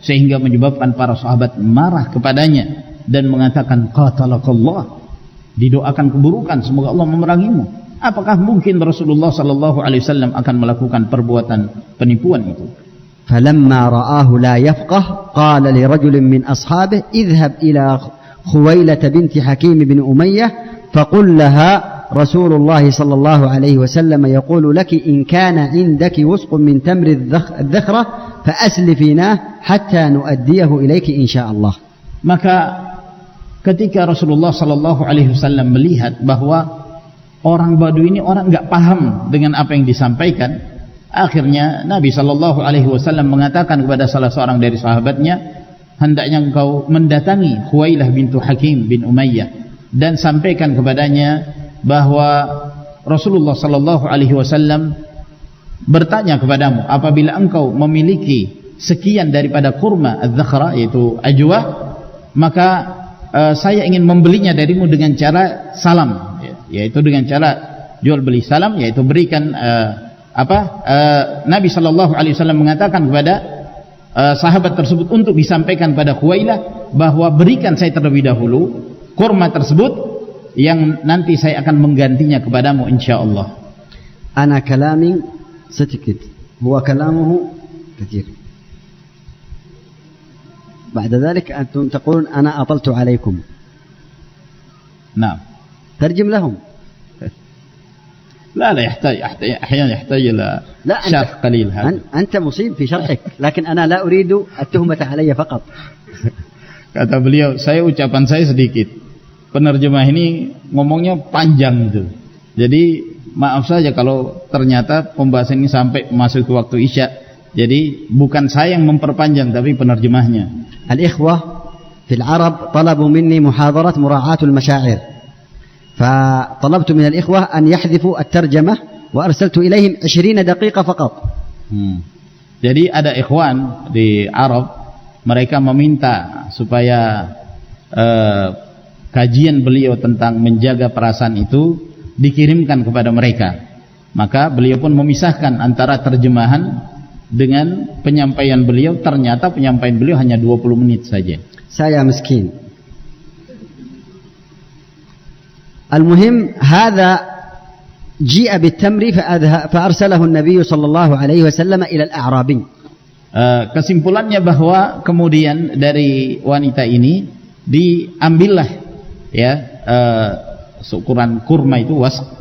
sehingga menyebabkan para sahabat marah kepadanya dan mengatakan qatalakallah, didoakan keburukan, semoga Allah memerangimu. Apakah mungkin Rasulullah sallallahu alaihi wasallam akan melakukan perbuatan penipuan itu? Falamma ra'ahu la yafqah qala li rajulin min ashabihi idhhab ila Khuwailah binti Hakim bin Umayyah faqul laha رسول الله صلى الله عليه وسلم يقول لك إن كان عندك وسق من تمر الذخرة فأسلفيناه حتى نؤديه إليك إن شاء الله. Maka ketika Rasulullah sallallahu alaihi wasallam melihat bahwa orang Badui ini orang enggak paham dengan apa yang disampaikan, akhirnya Nabi sallallahu alaihi wasallam mengatakan kepada salah seorang dari sahabatnya, hendaknya engkau mendatangi Khuwailah bintu Hakim bin Umayyah dan sampaikan kepadanya bahwa Rasulullah sallallahu alaihi wasallam bertanya kepadamu, apabila engkau memiliki sekian daripada kurma az-zakhra, yaitu ajwah, maka saya ingin membelinya darimu dengan cara salam, yaitu dengan cara jual beli salam, yaitu berikan Nabi sallallahu alaihi wasallam mengatakan kepada sahabat tersebut untuk disampaikan pada Khuwailah bahwa berikan saya terlebih dahulu kurma tersebut yang nanti saya akan menggantinya kepadamu insyaallah. Ana kalami sedikit, huwa kalamuhu kathir. بعد ذلك أنتم تقولون أنا أطلت عليكم. نعم. ترجم لهم. لا يحتاج أحيانا يحتاج إلى شرح قليل هذا. أنت مصيب في شرحك، لكن أنا لا أريد التهمة علي فقط. Kata beliau, saya ucapan saya sedikit. Penerjemah ini ngomongnya panjang itu. Jadi maaf saja kalau ternyata pembahasan ini sampai masuk ke waktu Isya. Jadi bukan saya yang memperpanjang, tapi penerjemahnya. Al-ikhwah fil Arab talabu minni muhadarat mura'atul masyair. فطلبت من الإخوة أن يحذفوا الترجمة وأرسلت إليهم 20 دقيقة فقط. Jadi ada ikhwan di Arab, mereka meminta supaya kajian beliau tentang menjaga perasaan itu dikirimkan kepada mereka. Maka beliau pun memisahkan antara terjemahan dengan penyampaian beliau. Ternyata penyampaian beliau hanya 20 menit saja. saya miskin. المهم هذا جيء بالتمر فأرسله النبي صلى الله عليه وسلم إلى الأعرابي. Kesimpulannya bahwa kemudian dari wanita ini diambillah ya seukuran kurma itu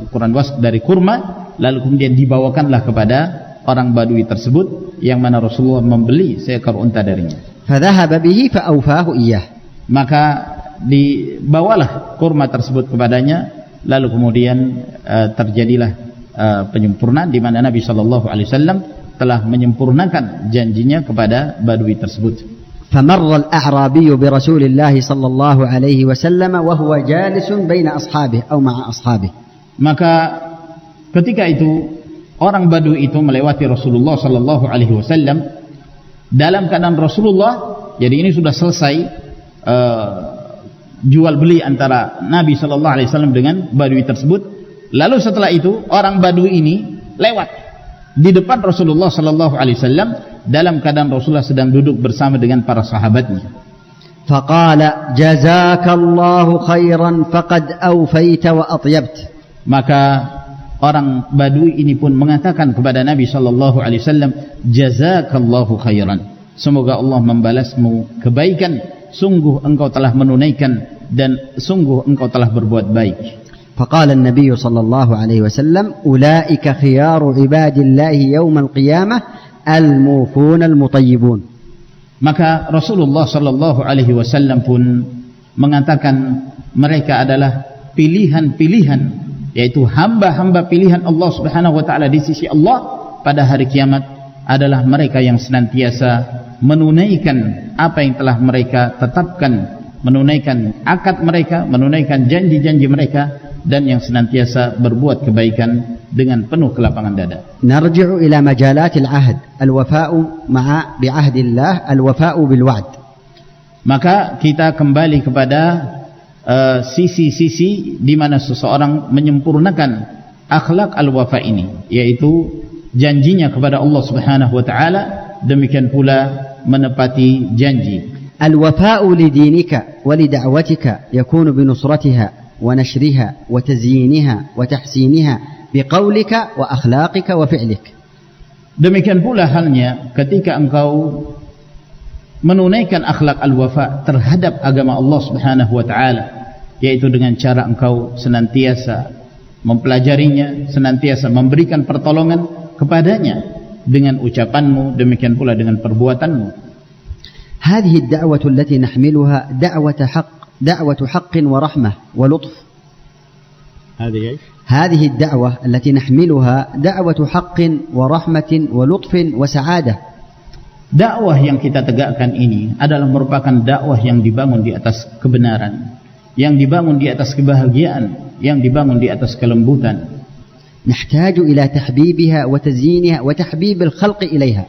ukuran wask dari kurma, lalu kemudian dibawakanlah kepada orang Badui tersebut yang mana Rasulullah membeli seekor unta darinya. فذهب به فأوفاه إياه. Maka dibawalah kurma tersebut kepadanya, lalu kemudian terjadilah penyempurnaan di mana Nabi sallallahu alaihi wasallam telah menyempurnakan janjinya kepada Badui tersebut. فمر الأعرابي برسول الله صلى الله عليه وسلم وهو جالس بين أصحابه أو مع أصحابه. Maka ketika itu orang Badui itu melewati Rasulullah sallallahu alaihi wasallam dalam keadaan Rasulullah, jadi ini sudah selesai jual beli antara Nabi sallallahu alaihi wasallam dengan Badui tersebut. Lalu setelah itu orang Badui ini lewat di depan Rasulullah sallallahu alaihi wasallam dalam keadaan Rasulullah sedang duduk bersama dengan para sahabatnya. Faqala jazakallahu khairan faqad awfaita wa atyabt. Maka orang Badui ini pun mengatakan kepada Nabi sallallahu alaihi wasallam, jazakallahu khairan. Semoga Allah membalasmu kebaikan, sungguh engkau telah menunaikan dan sungguh engkau telah berbuat baik. فقال النبي صلى الله عليه وسلم أولئك خيار عباد الله يوم القيامة الموفون المطيبون. Maka Rasulullah sallallahu alaihi wasallam pun mengatakan mereka adalah pilihan-pilihan, yaitu hamba-hamba pilihan Allah Subhanahu wa taala di sisi Allah pada hari kiamat adalah mereka yang senantiasa menunaikan apa yang telah mereka tetapkan, menunaikan akad mereka, menunaikan janji-janji mereka, dan yang senantiasa berbuat kebaikan dengan penuh kelapangan dada. Narji'u ila majalatil ahd, al-wafa'u ma'a bi'ahdillah, al-wafa'u bil wa'd. Maka kita kembali kepada sisi-sisi di mana seseorang menyempurnakan akhlak al-wafa ini, yaitu janjinya kepada Allah Subhanahu wa taala, demikian pula menepati janji. Al-wafa'u li dinika wa li da'watika yakunu bi nusratiha ونشرها وتزيينها وتحسينها بقولك وأخلاقك وفعلك. Demikian pula halnya ketika engkau menunaikan akhlak al-wafa terhadap agama Allah Subhanahu wa taala, yaitu dengan cara engkau senantiasa mempelajarinya, senantiasa memberikan pertolongan kepadanya dengan ucapanmu, demikian pula dengan perbuatanmu. هذه الدعوة التي نحملها دعوة حق ورحمة ولطف. هذه الدعوة التي نحملها دعوة حق ورحمة ولطف وسعادة. Dakwah yang kita tegakkan ini adalah merupakan dakwah yang dibangun di atas kebenaran, yang dibangun di atas kebahagiaan, yang dibangun di atas kelembutan. نحتاج إلى تحبيبها وتزيينها وتحبيب الخلق إليها.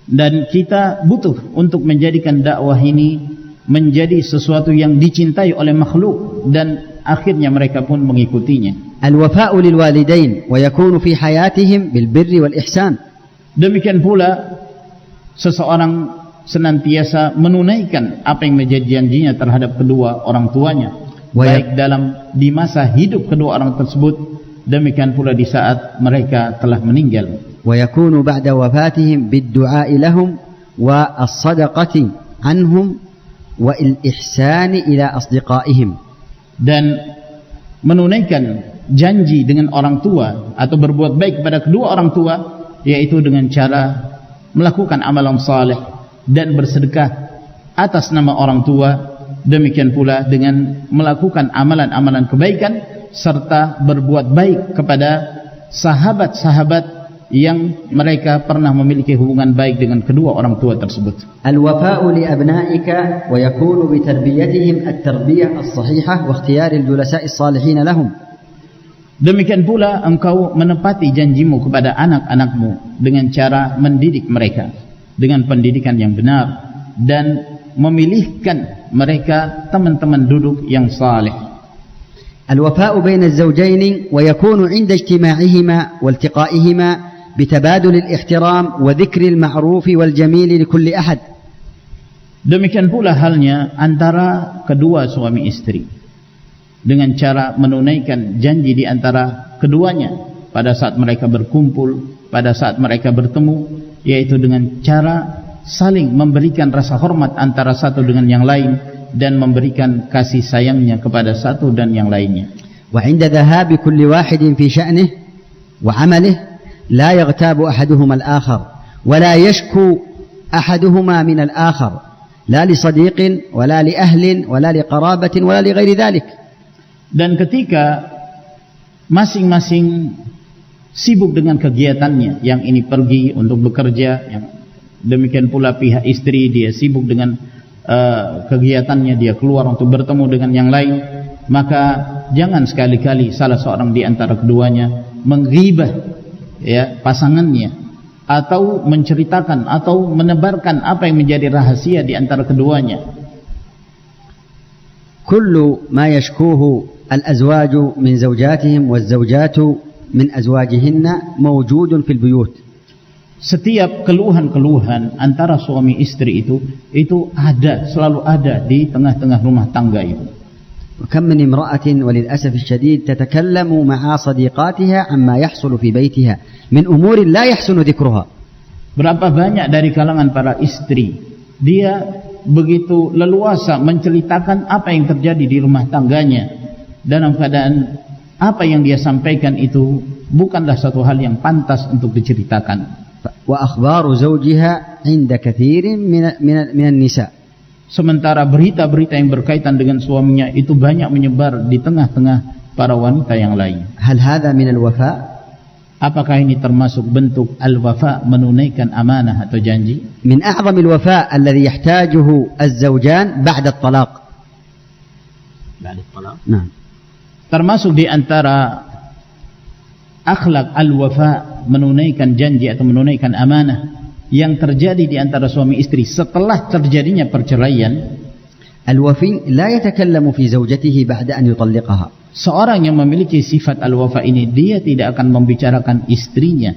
Dan kita butuh untuk menjadikan dakwah ini menjadi sesuatu yang dicintai oleh makhluk dan akhirnya mereka pun mengikutinya. Al-wafa'u lil walidain wa yakunu fi hayatihim bil birri wal ihsan. Demikian pula seseorang senantiasa menunaikan apa yang menjadi janjinya terhadap kedua orang tuanya, baik dalam di masa hidup kedua orang tersebut, demikian pula di saat mereka telah meninggal. Wa yakunu ba'da wafatihim bid du'a'i lahum wa as-sadaqati anhum wa al-ihsani ila asdiqaihim. Dan menunaikan janji dengan orang tua atau berbuat baik kepada kedua orang tua, yaitu dengan cara melakukan amalan saleh dan bersedekah atas nama orang tua, demikian pula dengan melakukan amalan-amalan kebaikan serta berbuat baik kepada sahabat-sahabat yang mereka pernah memiliki hubungan baik dengan kedua orang tua tersebut. Al-wafa'u li abna'ika wa yakunu bi tarbiyatihim at-tarbiyah as-sahihah wa ikhtiyar al-julasa'i as-salihin lahum. Demikian pula engkau menepati janjimu kepada anak-anakmu dengan cara mendidik mereka dengan pendidikan yang benar dan memilihkan mereka teman-teman duduk yang saleh. Al-wafa'u baina az-zawjayn wa yakunu 'inda ijtima'ihima wa iltiqa'ihima بتبادل الاحترام وذكر المعروف والجميل لكل أحد. Demikian pula halnya antara kedua suami istri, dengan cara menunaikan janji di antara keduanya pada saat mereka berkumpul, pada saat mereka bertemu, yaitu dengan cara saling memberikan rasa hormat antara satu dengan yang lain dan memberikan kasih sayangnya kepada satu dan yang lainnya. وعند ذهاب كل واحد في شأنه وعمله لا يغتاب أحدهما الآخر ولا يشكو أحدهما من الآخر لا لصديق ولا لأهل ولا لقرابة ولا لغير ذلك. Dan ketika masing-masing sibuk dengan kegiatannya, yang ini pergi untuk bekerja, yang demikian pula pihak istri dia sibuk dengan kegiatannya, dia keluar untuk bertemu dengan yang lain, maka jangan sekali-kali salah seorang di antara keduanya menggibah ya pasangannya, atau menceritakan atau menebarkan apa yang menjadi rahasia di antara keduanya. Kullu ma yashkuhu al-azwaju min zawjatihim waz-zawjatu min azwajihinna mawjudun fil buyut. Setiap keluhan-keluhan antara suami istri itu ada, selalu ada di tengah-tengah rumah tangga itu. وكم من امرأة وللأسف الشديد تتكلم مع صديقاتها عما يحصل في بيتها من أمور لا يحسن ذكرها. Berapa banyak dari kalangan para istri dia begitu leluasa menceritakan apa yang terjadi di rumah tangganya, dalam keadaan apa yang dia sampaikan itu bukanlah satu hal yang pantas untuk diceritakan. وأخبار زوجها عند كثير من النساء. Sementara berita-berita yang berkaitan dengan suaminya itu banyak menyebar di tengah-tengah para wanita yang lain. هل هذا من الوفاء؟ Apakah ini termasuk bentuk al-wafa, menunaikan amanah atau janji? من أعظم الوفاء الذي يحتاجه الزوجان بعد الطلاق. بعد الطلاق. نعم. Termasuk di antara akhlak al-wafa, menunaikan janji atau menunaikan amanah yang terjadi di antara suami istri setelah terjadinya perceraian. Al-wafi la yatakallamu fi zawjatihi ba'da an yutalliqaha. Seorang yang memiliki sifat al-wafa ini, dia tidak akan membicarakan istrinya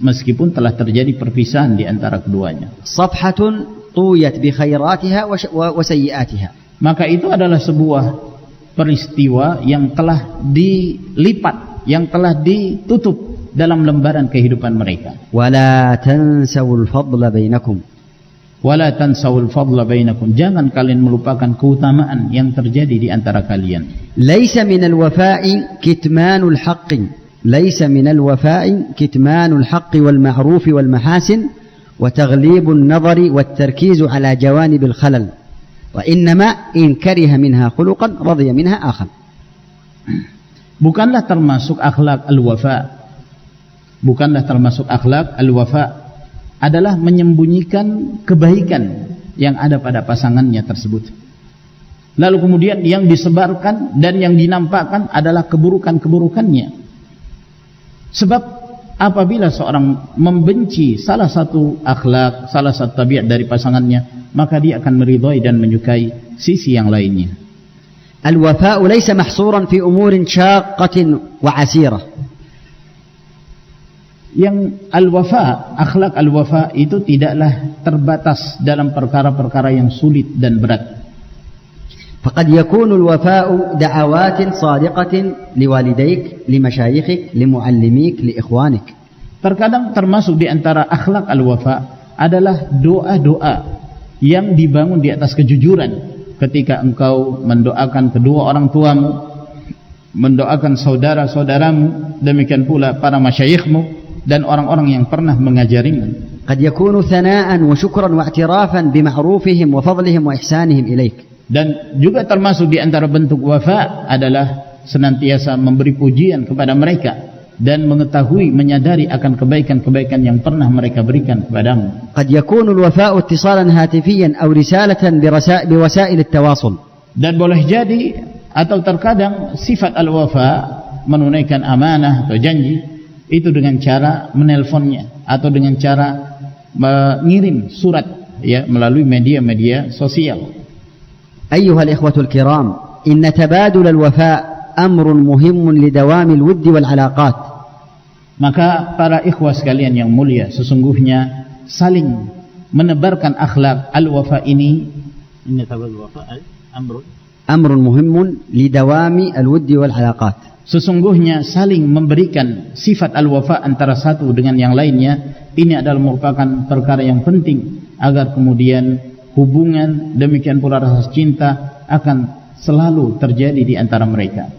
meskipun telah terjadi perpisahan di antara keduanya. Safhatun tuyat bi khairatiha wa sayyiatiha. Maka itu adalah sebuah peristiwa yang telah dilipat, yang telah ditutup dalam lembaran kehidupan mereka. Wala tansawul fadla bainakum. Wala tansawul fadla bainakum. Jangan kalian melupakan keutamaan yang terjadi di antara kalian. Laisa minal wafa'i kitmanul haqqi. Laisa minal wafa'i kitmanul haqqi wal ma'rufi wal mahasin wa taghlibun nadhari wat tarkizu ala jawanibil khalal. Wa innama in kariha minha khuluqan radiya minha akhar. Bukanlah termasuk akhlak al-wafa. Bukanlah termasuk akhlak al-wafa adalah menyembunyikan kebaikan yang ada pada pasangannya tersebut. Lalu kemudian yang disebarkan dan yang dinampakkan adalah keburukan-keburukannya. Sebab apabila seorang membenci salah satu akhlak, salah satu tabiat dari pasangannya, maka dia akan meridhai dan menyukai sisi yang lainnya. Al-wafa'u laysa mahsuran fi umurin syaqqatin wa 'asirah. Yang al-wafa, akhlak al-wafa itu tidaklah terbatas dalam perkara-perkara yang sulit dan berat. Faqad yakunu al-wafa'u da'awatin sadiqatin liwalidayk, limashayikhik, limuallimik, liikhwanik. Terkadang termasuk di antara akhlak al-wafa adalah doa-doa yang dibangun di atas kejujuran. Ketika engkau mendoakan kedua orang tuamu, mendoakan saudara-saudaramu, demikian pula para masyayikhmu dan orang-orang yang pernah mengajarimu. Qad yakunu thana'an wa syukran wa i'tirafan bima'rufihim wa fadlihim wa ihsanihim ilaik. Dan juga termasuk di antara bentuk wafa adalah senantiasa memberi pujian kepada mereka dan mengetahui, menyadari akan kebaikan-kebaikan yang pernah mereka berikan kepadamu. Qad yakunu al-wafa'u ittisalan hatifiyan aw risalatan biwasail at-tawasul. Dan boleh jadi atau terkadang sifat al-wafa, menunaikan amanah atau janji, itu dengan cara menelponnya atau dengan cara mengirim surat ya melalui media-media sosial. Ayyuhal ikhwatul kiram, inna tabadul al-wafa amrun muhimun lidawamil wuddi wal alaqat. Maka para ikhwah sekalian yang mulia, sesungguhnya saling menebarkan akhlak al-wafa ini Inna tabal wafa أمر مهم لدوام الود والعلاقات. Sesungguhnya saling memberikan sifat al-wafa antara satu dengan yang lainnya, ini adalah merupakan perkara yang penting agar kemudian hubungan, demikian pula rasa cinta akan selalu terjadi di antara mereka.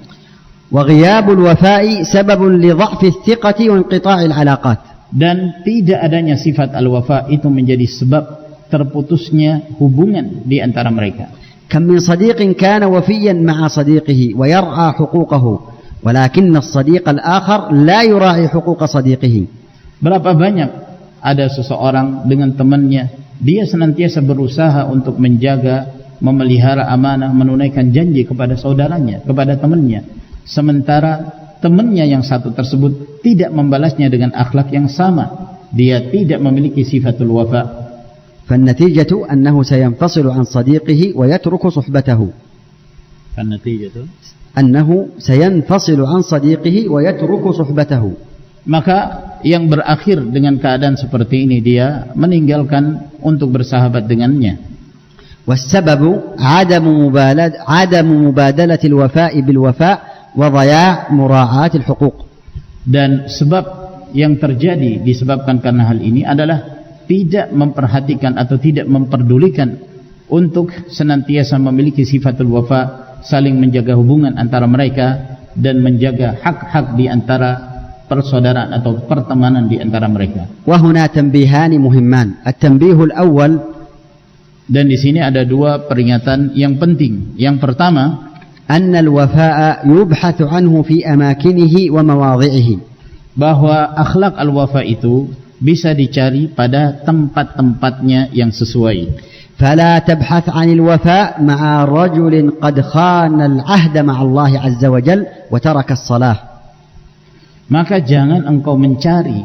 وغياب الوفاء سبب لضعف الثقة وانقطاع العلاقات. Dan tidak adanya sifat al-wafa itu menjadi sebab terputusnya hubungan di antara mereka. كم من صديق كان وفيا مع صديقه ويرعى حقوقه ولكن الصديق الآخر لا يراعي حقوق صديقه. Berapa banyak ada seseorang dengan temannya, dia senantiasa berusaha untuk menjaga, memelihara amanah, menunaikan janji kepada saudaranya, kepada temannya, sementara temannya yang satu tersebut tidak membalasnya dengan akhlak yang sama. Dia tidak memiliki sifatul wafa. فالنتيجة أنه سينفصل عن صديقه ويترك صحبته. فالنتيجة أنه سينفصل عن صديقه ويترك صحبته. Maka yang berakhir dengan keadaan seperti ini, dia meninggalkan untuk bersahabat dengannya. والسبب عدم مبادلة الوفاء بالوفاء وضياع مراعاة الحقوق. Dan sebab yang terjadi disebabkan karena hal ini adalah tidak memperhatikan atau tidak memperdulikan untuk senantiasa memiliki sifatul wafa, saling menjaga hubungan antara mereka dan menjaga hak-hak di antara persaudaraan atau pertemanan di antara mereka. وهنا تنبيهان مهمان. التنبيه الأول, dan di sini ada dua peringatan yang penting. Yang pertama, أن الوفاء يبحث عنه في أماكنه ومواضعه. Bahwa akhlak al-wafa itu bisa dicari pada tempat-tempatnya yang sesuai. فلا تبحث عن الوفاء مع رجل قد خان العهد مع الله عز وجل وترك الصلاة. Maka jangan engkau mencari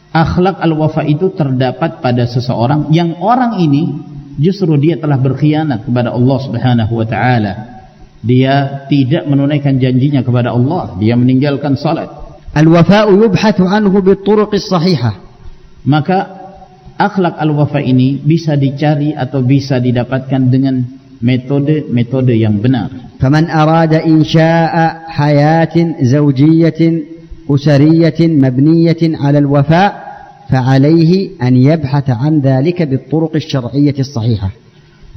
akhlak al-wafa itu terdapat pada seseorang yang orang ini justru dia telah berkhianat kepada Allah Subhanahu wa taala. Dia tidak menunaikan janjinya kepada Allah, dia meninggalkan salat. الوفاء يبحث عنه بالطرق الصحيحة. Maka akhlak al-wafa ini bisa dicari atau bisa didapatkan dengan metode-metode yang benar. فمن أراد إنشاء حياة زوجية أسرية مبنية على الوفاء فعليه أن يبحث عن ذلك بالطرق الشرعية الصحيحة.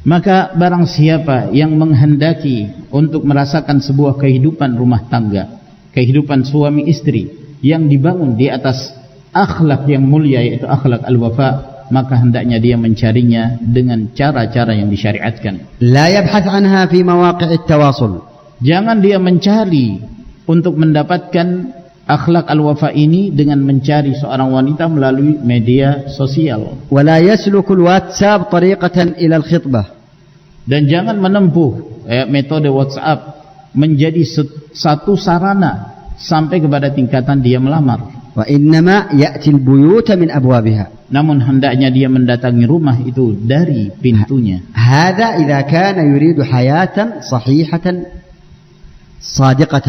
Maka barang siapa yang menghendaki untuk merasakan sebuah kehidupan rumah tangga, kehidupan suami istri yang dibangun di atas akhlak yang mulia, yaitu akhlak al-wafa, maka hendaknya dia mencarinya dengan cara-cara yang disyariatkan. لا يبحث عنها في مواقع التواصل. Jangan dia mencari untuk mendapatkan akhlak al-wafa ini dengan mencari seorang wanita melalui media sosial. ولا يسلك الواتساب طريقة إلى الخطبة. Dan jangan menempuh metode WhatsApp menjadi satu sarana sampai kepada tingkatan dia melamar. وإنما يأتي البيوت من أبوابها. Namun hendaknya dia mendatangi rumah itu dari pintunya. هذا إذا كان يريد حياة صحيحة صادقة.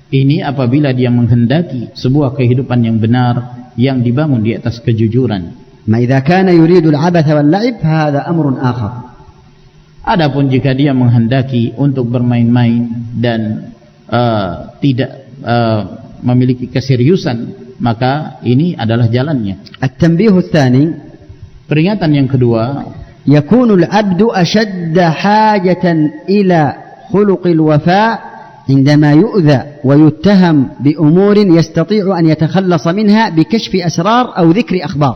Ini apabila dia menghendaki sebuah kehidupan yang benar yang dibangun di atas kejujuran. ما إذا كان يريد العبث واللعب هذا أمر آخر. Adapun jika dia menghendaki untuk bermain-main dan tidak memiliki keseriusan, maka ini adalah jalannya. التنبيه الثاني, peringatan yang kedua, يكون العبد أشد حاجة إلى خلق الوفاء عندما يؤذى ويتهم بأمور يستطيع أن يتخلص منها بكشف أسرار أو ذكر أخبار.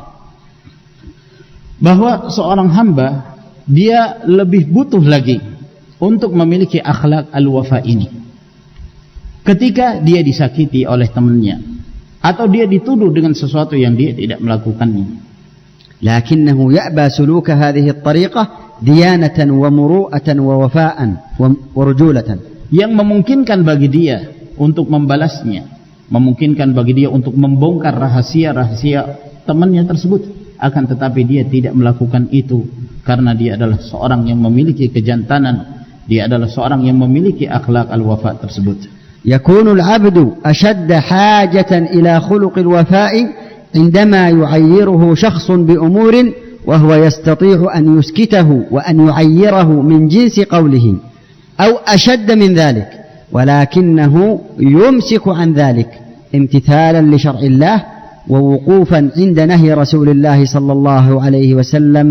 bahwa seorang hamba dia lebih butuh lagi untuk memiliki akhlak al-wafa ini ketika dia disakiti oleh temannya atau dia dituduh dengan sesuatu yang dia tidak melakukannya. لكنه يأبى سلوك هذه الطريقة ديانة ومروءة ووفاء ورجولة. Yang memungkinkan bagi dia untuk membalasnya, memungkinkan bagi dia untuk membongkar rahasia-rahasia temannya tersebut, akan tetapi dia tidak melakukan itu karena dia adalah seorang yang memiliki kejantanan, dia adalah seorang yang memiliki akhlak al-wafa tersebut. يكون العبد أشد حاجة إلى خلق الوفاء عندما يعيره شخص بأمور وهو يستطيع أن يسكته وأن يعيره من جنس قوله أو أشد من ذلك، ولكنه يمسك عن ذلك امتثالا لشرع الله ووقوفا عند نهي رسول الله صلى الله عليه وسلم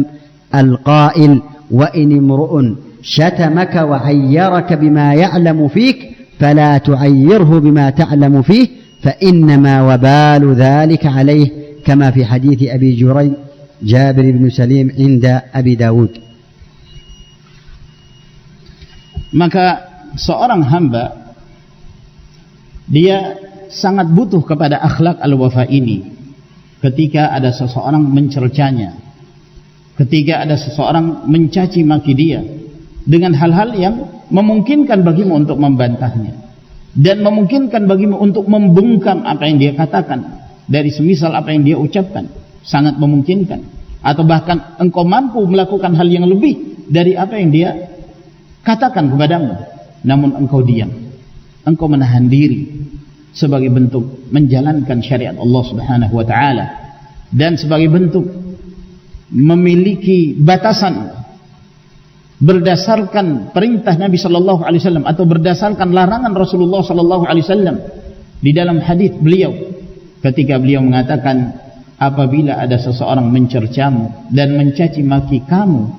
القائل: وإن امرؤ شتمك وعيرك بما يعلم فيك فلا تعيره بما تعلم فيه فإنما وبال ذلك عليه، كما في حديث أبي جريج جابر بن سليم عند أبي داود. Maka seorang hamba dia sangat butuh kepada akhlak al-wafa ini ketika ada seseorang mencercanya, ketika ada seseorang mencaci maki dia dengan hal-hal yang memungkinkan bagimu untuk membantahnya dan memungkinkan bagimu untuk membungkam apa yang dia katakan dari semisal apa yang dia ucapkan, sangat memungkinkan, atau bahkan engkau mampu melakukan hal yang lebih dari apa yang dia katakan kepadamu, namun engkau diam, engkau menahan diri sebagai bentuk menjalankan syariat Allah Subhanahu wa taala dan sebagai bentuk memiliki batasan berdasarkan perintah Nabi sallallahu alaihi wasallam atau berdasarkan larangan Rasulullah sallallahu alaihi wasallam. Di dalam hadis beliau ketika beliau mengatakan, apabila ada seseorang mencercamu dan mencaci maki kamu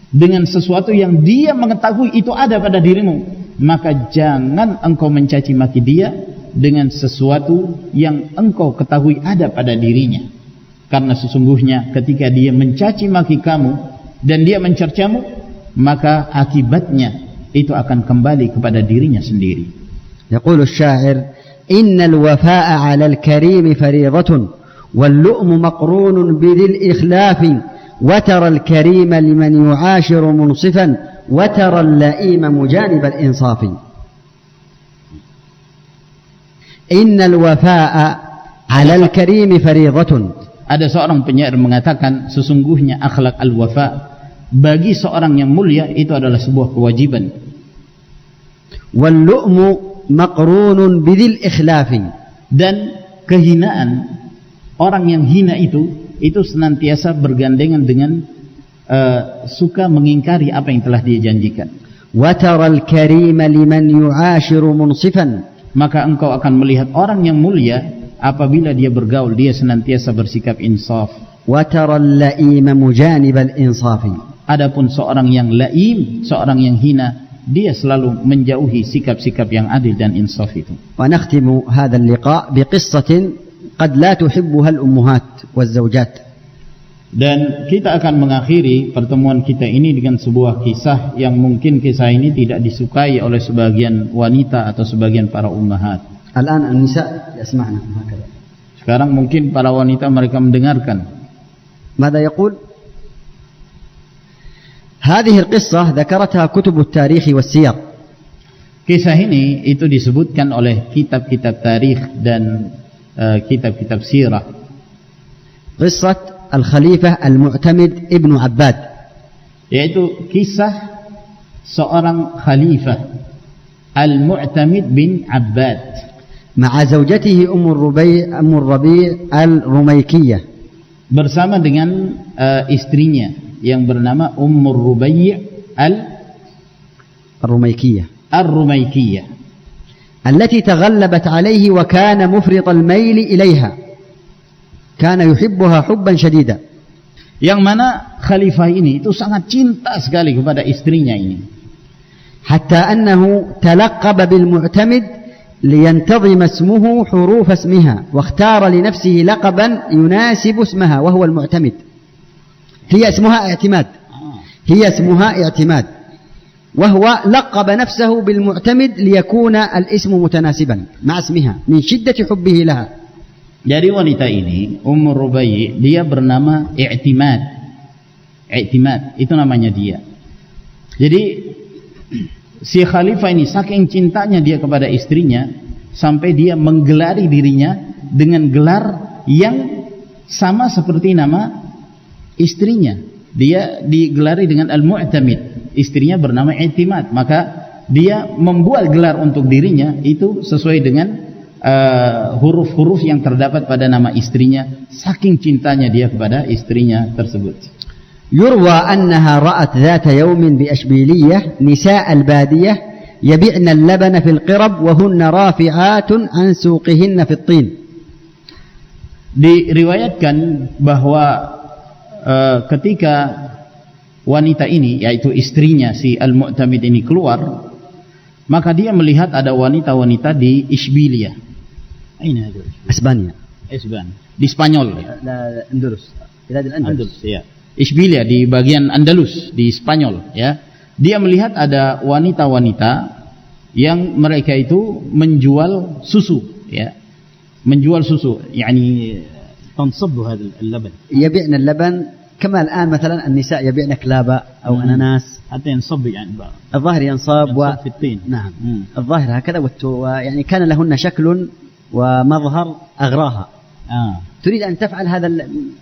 dengan sesuatu yang dia mengetahui itu ada pada dirimu, maka jangan engkau mencaci maki dia dengan sesuatu yang engkau ketahui ada pada dirinya, karena sesungguhnya ketika dia mencaci maki kamu dan dia mencercamu, maka akibatnya itu akan kembali kepada dirinya sendiri. Yaqulu asy-syair: innal wafaa'a 'alal karimi fariidatun wal lu'mu maqrunun bidhil ikhlafi wa tara al-karima liman yu'ashiru munsifan wa tara al-la'ima mujanib al-insafi. Innal wafaa'a 'alal karimi fariidatun. Ada seorang penyair mengatakan, sesungguhnya akhlak al-wafa bagi seorang yang mulia itu adalah sebuah kewajiban. Wal lu'mu maqrunun bidhil ikhlafi. Dan kehinaan, orang yang hina itu senantiasa bergandengan dengan suka mengingkari apa yang telah dia janjikan. Wa taral karima liman yu'ashiru munsifan. Maka engkau akan melihat orang yang mulia apabila dia bergaul, dia senantiasa bersikap insaf. Wa taral la'ima mujanib al-insafi. Adapun seorang yang laim, seorang yang hina, dia selalu menjauhi sikap-sikap yang adil dan insaf itu. Wa nakhtimu hadha al-liqa' biqissatin qad la tuhibbuha al-ummahat waz-zawjat. Dan kita akan mengakhiri pertemuan kita ini dengan sebuah kisah yang mungkin kisah ini tidak disukai oleh sebagian wanita atau sebagian para ummahat. Al-an an-nisa yasma'na hakadha. Sekarang mungkin para wanita mereka mendengarkan. Mada yaqul? هذه القصة ذكرتها كتب التاريخ والسير. Kisah ini itu disebutkan oleh kitab-kitab tarikh dan kitab-kitab sirah. قصة الخليفة المعتمد ابن عباد, yaitu kisah seorang khalifah Al-Mu'tamid bin Abbad مع زوجته أم الربيع الرميكية, bersama dengan istrinya yang bernama Ummur Rubai' الرميكية التي تغلبت عليه وكان مفرط الميل إليها, كان يحبها حبا شديدا. Yang mana khalifah ini itu sangat cinta sekali kepada istrinya ini. حتى أنه تلقب بالمعتمد لينتظم اسمه حروف اسمها, واختار لنفسه لقبا يناسب اسمها وهو المعتمد. هي اسمها اعتماد وهو لقب نفسه بالمعتمد ليكون الاسم متناسبا مع اسمها من شدة حبه لها. Jadi wanita ini Ummur Rubai' dia bernama I'timad itu namanya dia. Jadi si khalifah ini saking cintanya dia kepada istrinya sampai dia menggelari dirinya dengan gelar yang sama seperti nama istrinya. Dia digelari dengan Al-Mu'tamid, istrinya bernama I'timad, maka dia membuat gelar untuk dirinya itu sesuai dengan huruf-huruf yang terdapat pada nama istrinya, saking cintanya dia kepada istrinya tersebut. يروى أنها رأت ذات يوم بأشبيلية نساء البادية يبيعن اللبن في القرب وهن رافعات عن سوقهن في الطين. Diriwayatkan bahwa ketika wanita ini, yaitu istrinya si Al-Mu'tamid ini keluar, maka dia melihat ada wanita-wanita di Isbilia. Ini ada Espanya. Di Spanyol. Andalus. Andalus, ya. Isbilia di bagian Andalus di Spanyol, ya. Dia melihat ada wanita-wanita yang mereka itu menjual susu, ya. Menjual susu, yani tansab hadzal al-laban. يبيعن اللبن كما الآن مثلا النساء يبيعن كلابة أو أناناس. حتى ينصب يعني الظاهر ينصب في الطين. نعم. الظاهر هكذا يعني كان لهن شكل ومظهر أغراها. تريد أن تفعل هذا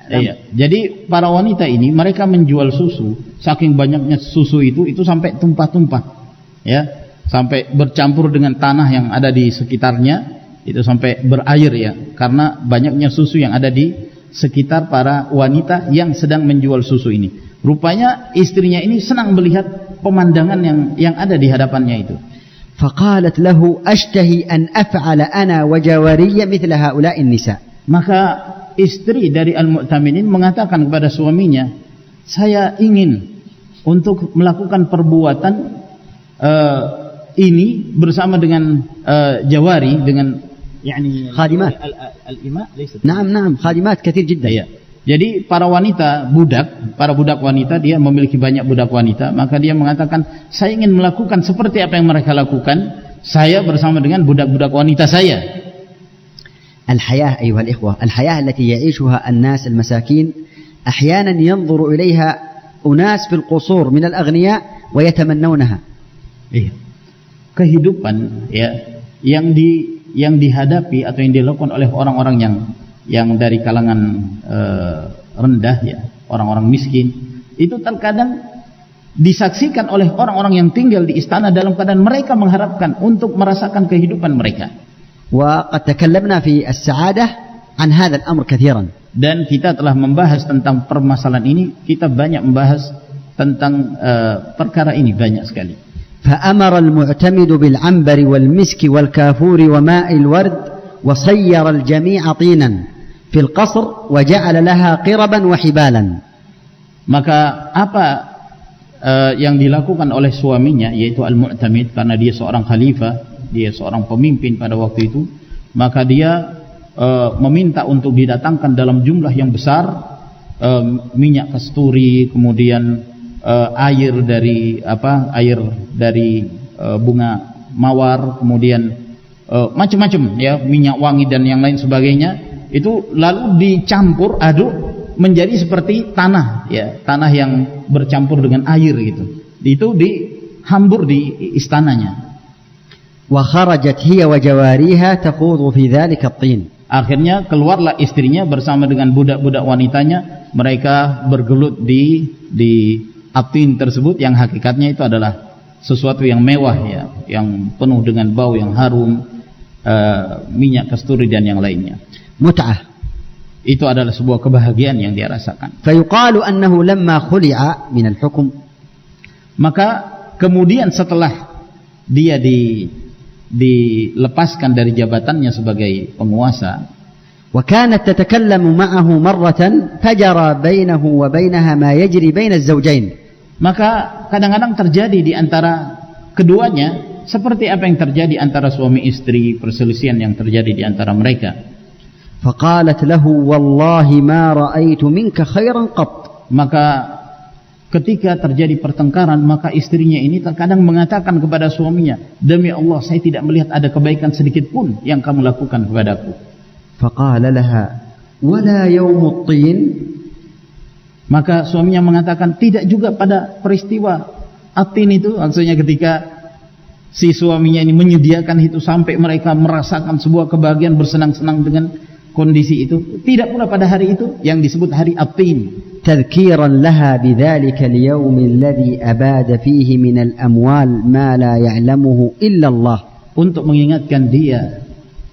iya. Jadi para wanita ini mereka menjual susu, saking banyaknya susu itu sampai tumpah-tumpah, ya, sampai bercampur dengan tanah yang ada di sekitarnya, itu sampai berair, ya, karena banyaknya susu yang ada di sekitar para wanita yang sedang menjual susu ini. Rupanya istrinya ini senang melihat pemandangan yang ada di hadapannya itu. فقالت له أشتهي أن أفعل أنا وجواري مثل هؤلاء النساء. Maka istri dari Al-Mu'taminin mengatakan kepada suaminya, saya ingin untuk melakukan perbuatan ini bersama dengan jawari, dengan yani khadimat. Al-ima laysa. Naam, khadimat kathir jiddan. Ya. Jadi para budak wanita, dia memiliki banyak budak wanita, maka dia mengatakan, saya ingin melakukan seperti apa yang mereka lakukan, saya bersama dengan budak-budak wanita saya. الحياة أيها الإخوة، الحياة التي يعيشها الناس المساكين أحيانا ينظر إليها أناس في القصور من الأغنياء ويتمنونها. Kehidupan, ya, yang dihadapi atau yang dilakukan oleh orang-orang yang dari kalangan rendah, ya, orang-orang miskin, itu terkadang disaksikan oleh orang-orang yang tinggal di istana dalam keadaan mereka mengharapkan untuk merasakan kehidupan mereka. وقد تكلمنا في السعادة عن هذا الأمر كثيرا. Dan kita telah membahas tentang permasalahan ini, kita banyak membahas tentang perkara ini banyak sekali. فأمر المعتمد بالعنبر والمسك والكافور وماء الورد وصير الجميع طينا في القصر وجعل لها قربا وحبالا. Maka apa yang dilakukan oleh suaminya, yaitu Al-Mu'tamid, karena dia seorang khalifah, dia seorang pemimpin pada waktu itu, maka dia meminta untuk didatangkan dalam jumlah yang besar minyak kasturi, kemudian air dari bunga mawar, kemudian macam-macam, ya, minyak wangi dan yang lain sebagainya, itu lalu dicampur aduk menjadi seperti tanah, ya, tanah yang bercampur dengan air gitu. Itu dihambur di istananya. وخرجت هي وجواريها تخوض في ذلك الطين. Akhirnya keluarlah istrinya bersama dengan budak-budak wanitanya, mereka bergelut di atin tersebut yang hakikatnya itu adalah sesuatu yang mewah, ya, yang penuh dengan bau yang harum, minyak kasturi dan yang lainnya. Mut'ah. Itu adalah sebuah kebahagiaan yang dia rasakan. فيقال أنه لما خلع من الحكم. Maka kemudian setelah dia dilepaskan dari jabatannya sebagai penguasa, وكانت تتكلم معه مرة فجرى بينه وبينها ما يجري بين الزوجين. Maka kadang-kadang terjadi di antara keduanya seperti apa yang terjadi antara suami istri, perselisihan yang terjadi di antara mereka. فقالت له والله ما رأيت منك خيرا قط. Maka ketika terjadi pertengkaran, maka istrinya ini terkadang mengatakan kepada suaminya, demi Allah saya tidak melihat ada kebaikan sedikit pun yang kamu lakukan kepadaku. فقال لها ولا يوم الطين. Maka suaminya mengatakan, tidak juga pada peristiwa atin itu, maksudnya ketika si suaminya ini menyediakan itu sampai mereka merasakan sebuah kebahagiaan, bersenang-senang dengan kondisi itu, tidak pula pada hari itu yang disebut hari atin. تذكيرا لها بذلك اليوم الذي أباد فيه من الأموال ما لا يعلمه إلا الله. Untuk mengingatkan dia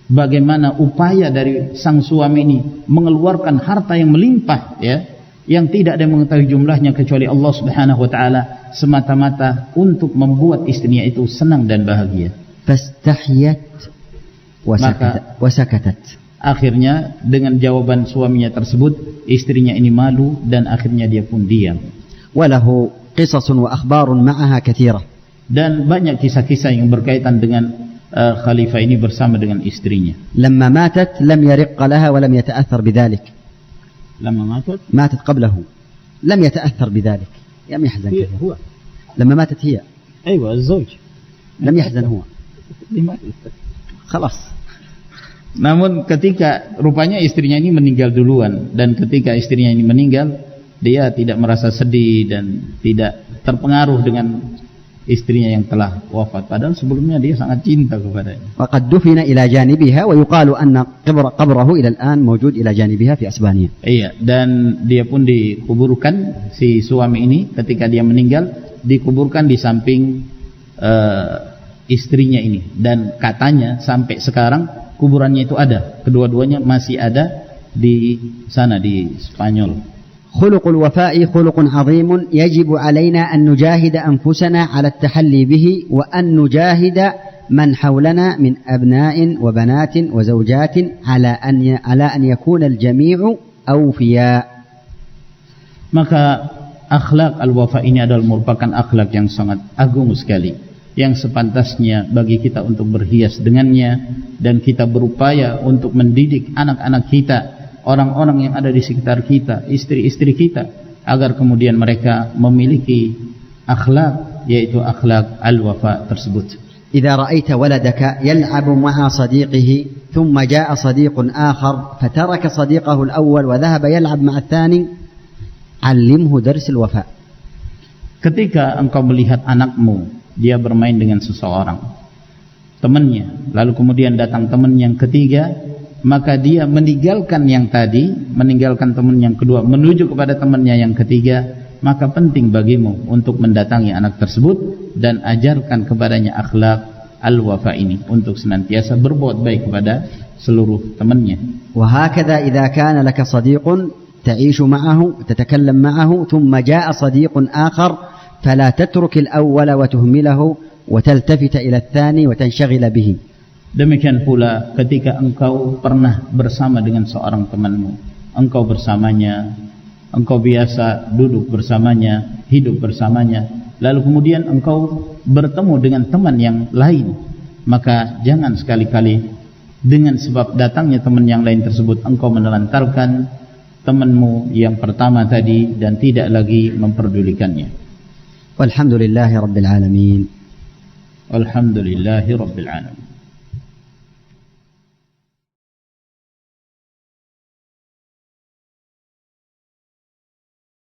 bagaimana upaya dari sang suami ini mengeluarkan harta yang melimpah, ya, yang tidak ada yang mengetahui jumlahnya kecuali Allah Subhanahu wa taala, semata-mata untuk membuat istrinya itu senang dan bahagia. Fastahyat wa sakatat. Akhirnya dengan jawaban suaminya tersebut, istrinya ini malu dan akhirnya dia pun diam. Walahu qisasun wa akhbarun ma'aha katsirah. Dan banyak kisah-kisah yang berkaitan dengan khalifah ini bersama dengan istrinya. Lamma matat lam yariq laha wa lam yata'athar bidzalik. Lamma matat qablahu lam yata'athar bidzalik. Lam yahzan kathir. Huwa. Lamma matat hiya. Aywa, az-zawj. Lam yahzan huwa. Khalas. Namun ketika rupanya istrinya ini meninggal duluan, dan ketika istrinya ini meninggal, dia tidak merasa sedih dan tidak terpengaruh dengan istrinya yang telah wafat, padahal sebelumnya dia sangat cinta kepadanya. Waqad dufina ila janibiha wa yuqalu anna qabrahu ila al-an mawjud ila janibiha fi Asbania. Iya, dan dia pun dikuburkan, si suami ini ketika dia meninggal dikuburkan di samping istrinya ini, dan katanya sampai sekarang kuburannya itu ada, kedua-duanya masih ada di sana di Spanyol. خلق الوفاء خلق عظيم يجب علينا أن نجاهد أنفسنا على التحلي به وأن نجاهد من حولنا من أبناء وبنات وزوجات على أن يكون الجميع أوفياء. Maka akhlak al-wafa ini adalah merupakan akhlak yang sangat agung sekali, yang sepantasnya bagi kita untuk berhias dengannya, dan kita berupaya untuk mendidik anak-anak kita, orang-orang yang ada di sekitar kita, istri-istri kita, agar kemudian mereka memiliki akhlak, yaitu akhlak al-wafa tersebut. إذا رأيت ولدك يلعب مع صديقه ثم جاء صديق آخر فترك صديقه الأول وذهب يلعب مع الثاني علمه درس الوفاء. Ketika engkau melihat anakmu dia bermain dengan seseorang temannya, lalu kemudian datang teman yang ketiga, maka dia meninggalkan yang tadi, meninggalkan teman yang kedua, menuju kepada temannya yang ketiga. Maka penting bagimu untuk mendatangi anak tersebut dan ajarkan kepadanya akhlak al-wafa ini, untuk senantiasa berbuat baik kepada seluruh temannya. وهكذا إذا كان لك صديق تعيش معه تتكلم معه ثم جاء صديق آخر فلا تترك الأول وتهمله وتلتفت إلى الثاني وتنشغل به. Demikian pula ketika engkau pernah bersama dengan seorang temanmu, engkau bersamanya, engkau biasa duduk bersamanya, hidup bersamanya, lalu kemudian engkau bertemu dengan teman yang lain, maka jangan sekali-kali dengan sebab datangnya teman yang lain tersebut engkau menelantarkan temanmu yang pertama tadi dan tidak lagi memperdulikannya. Walhamdulillahi rabbil alamin. Alhamdulillahi rabbil alamin.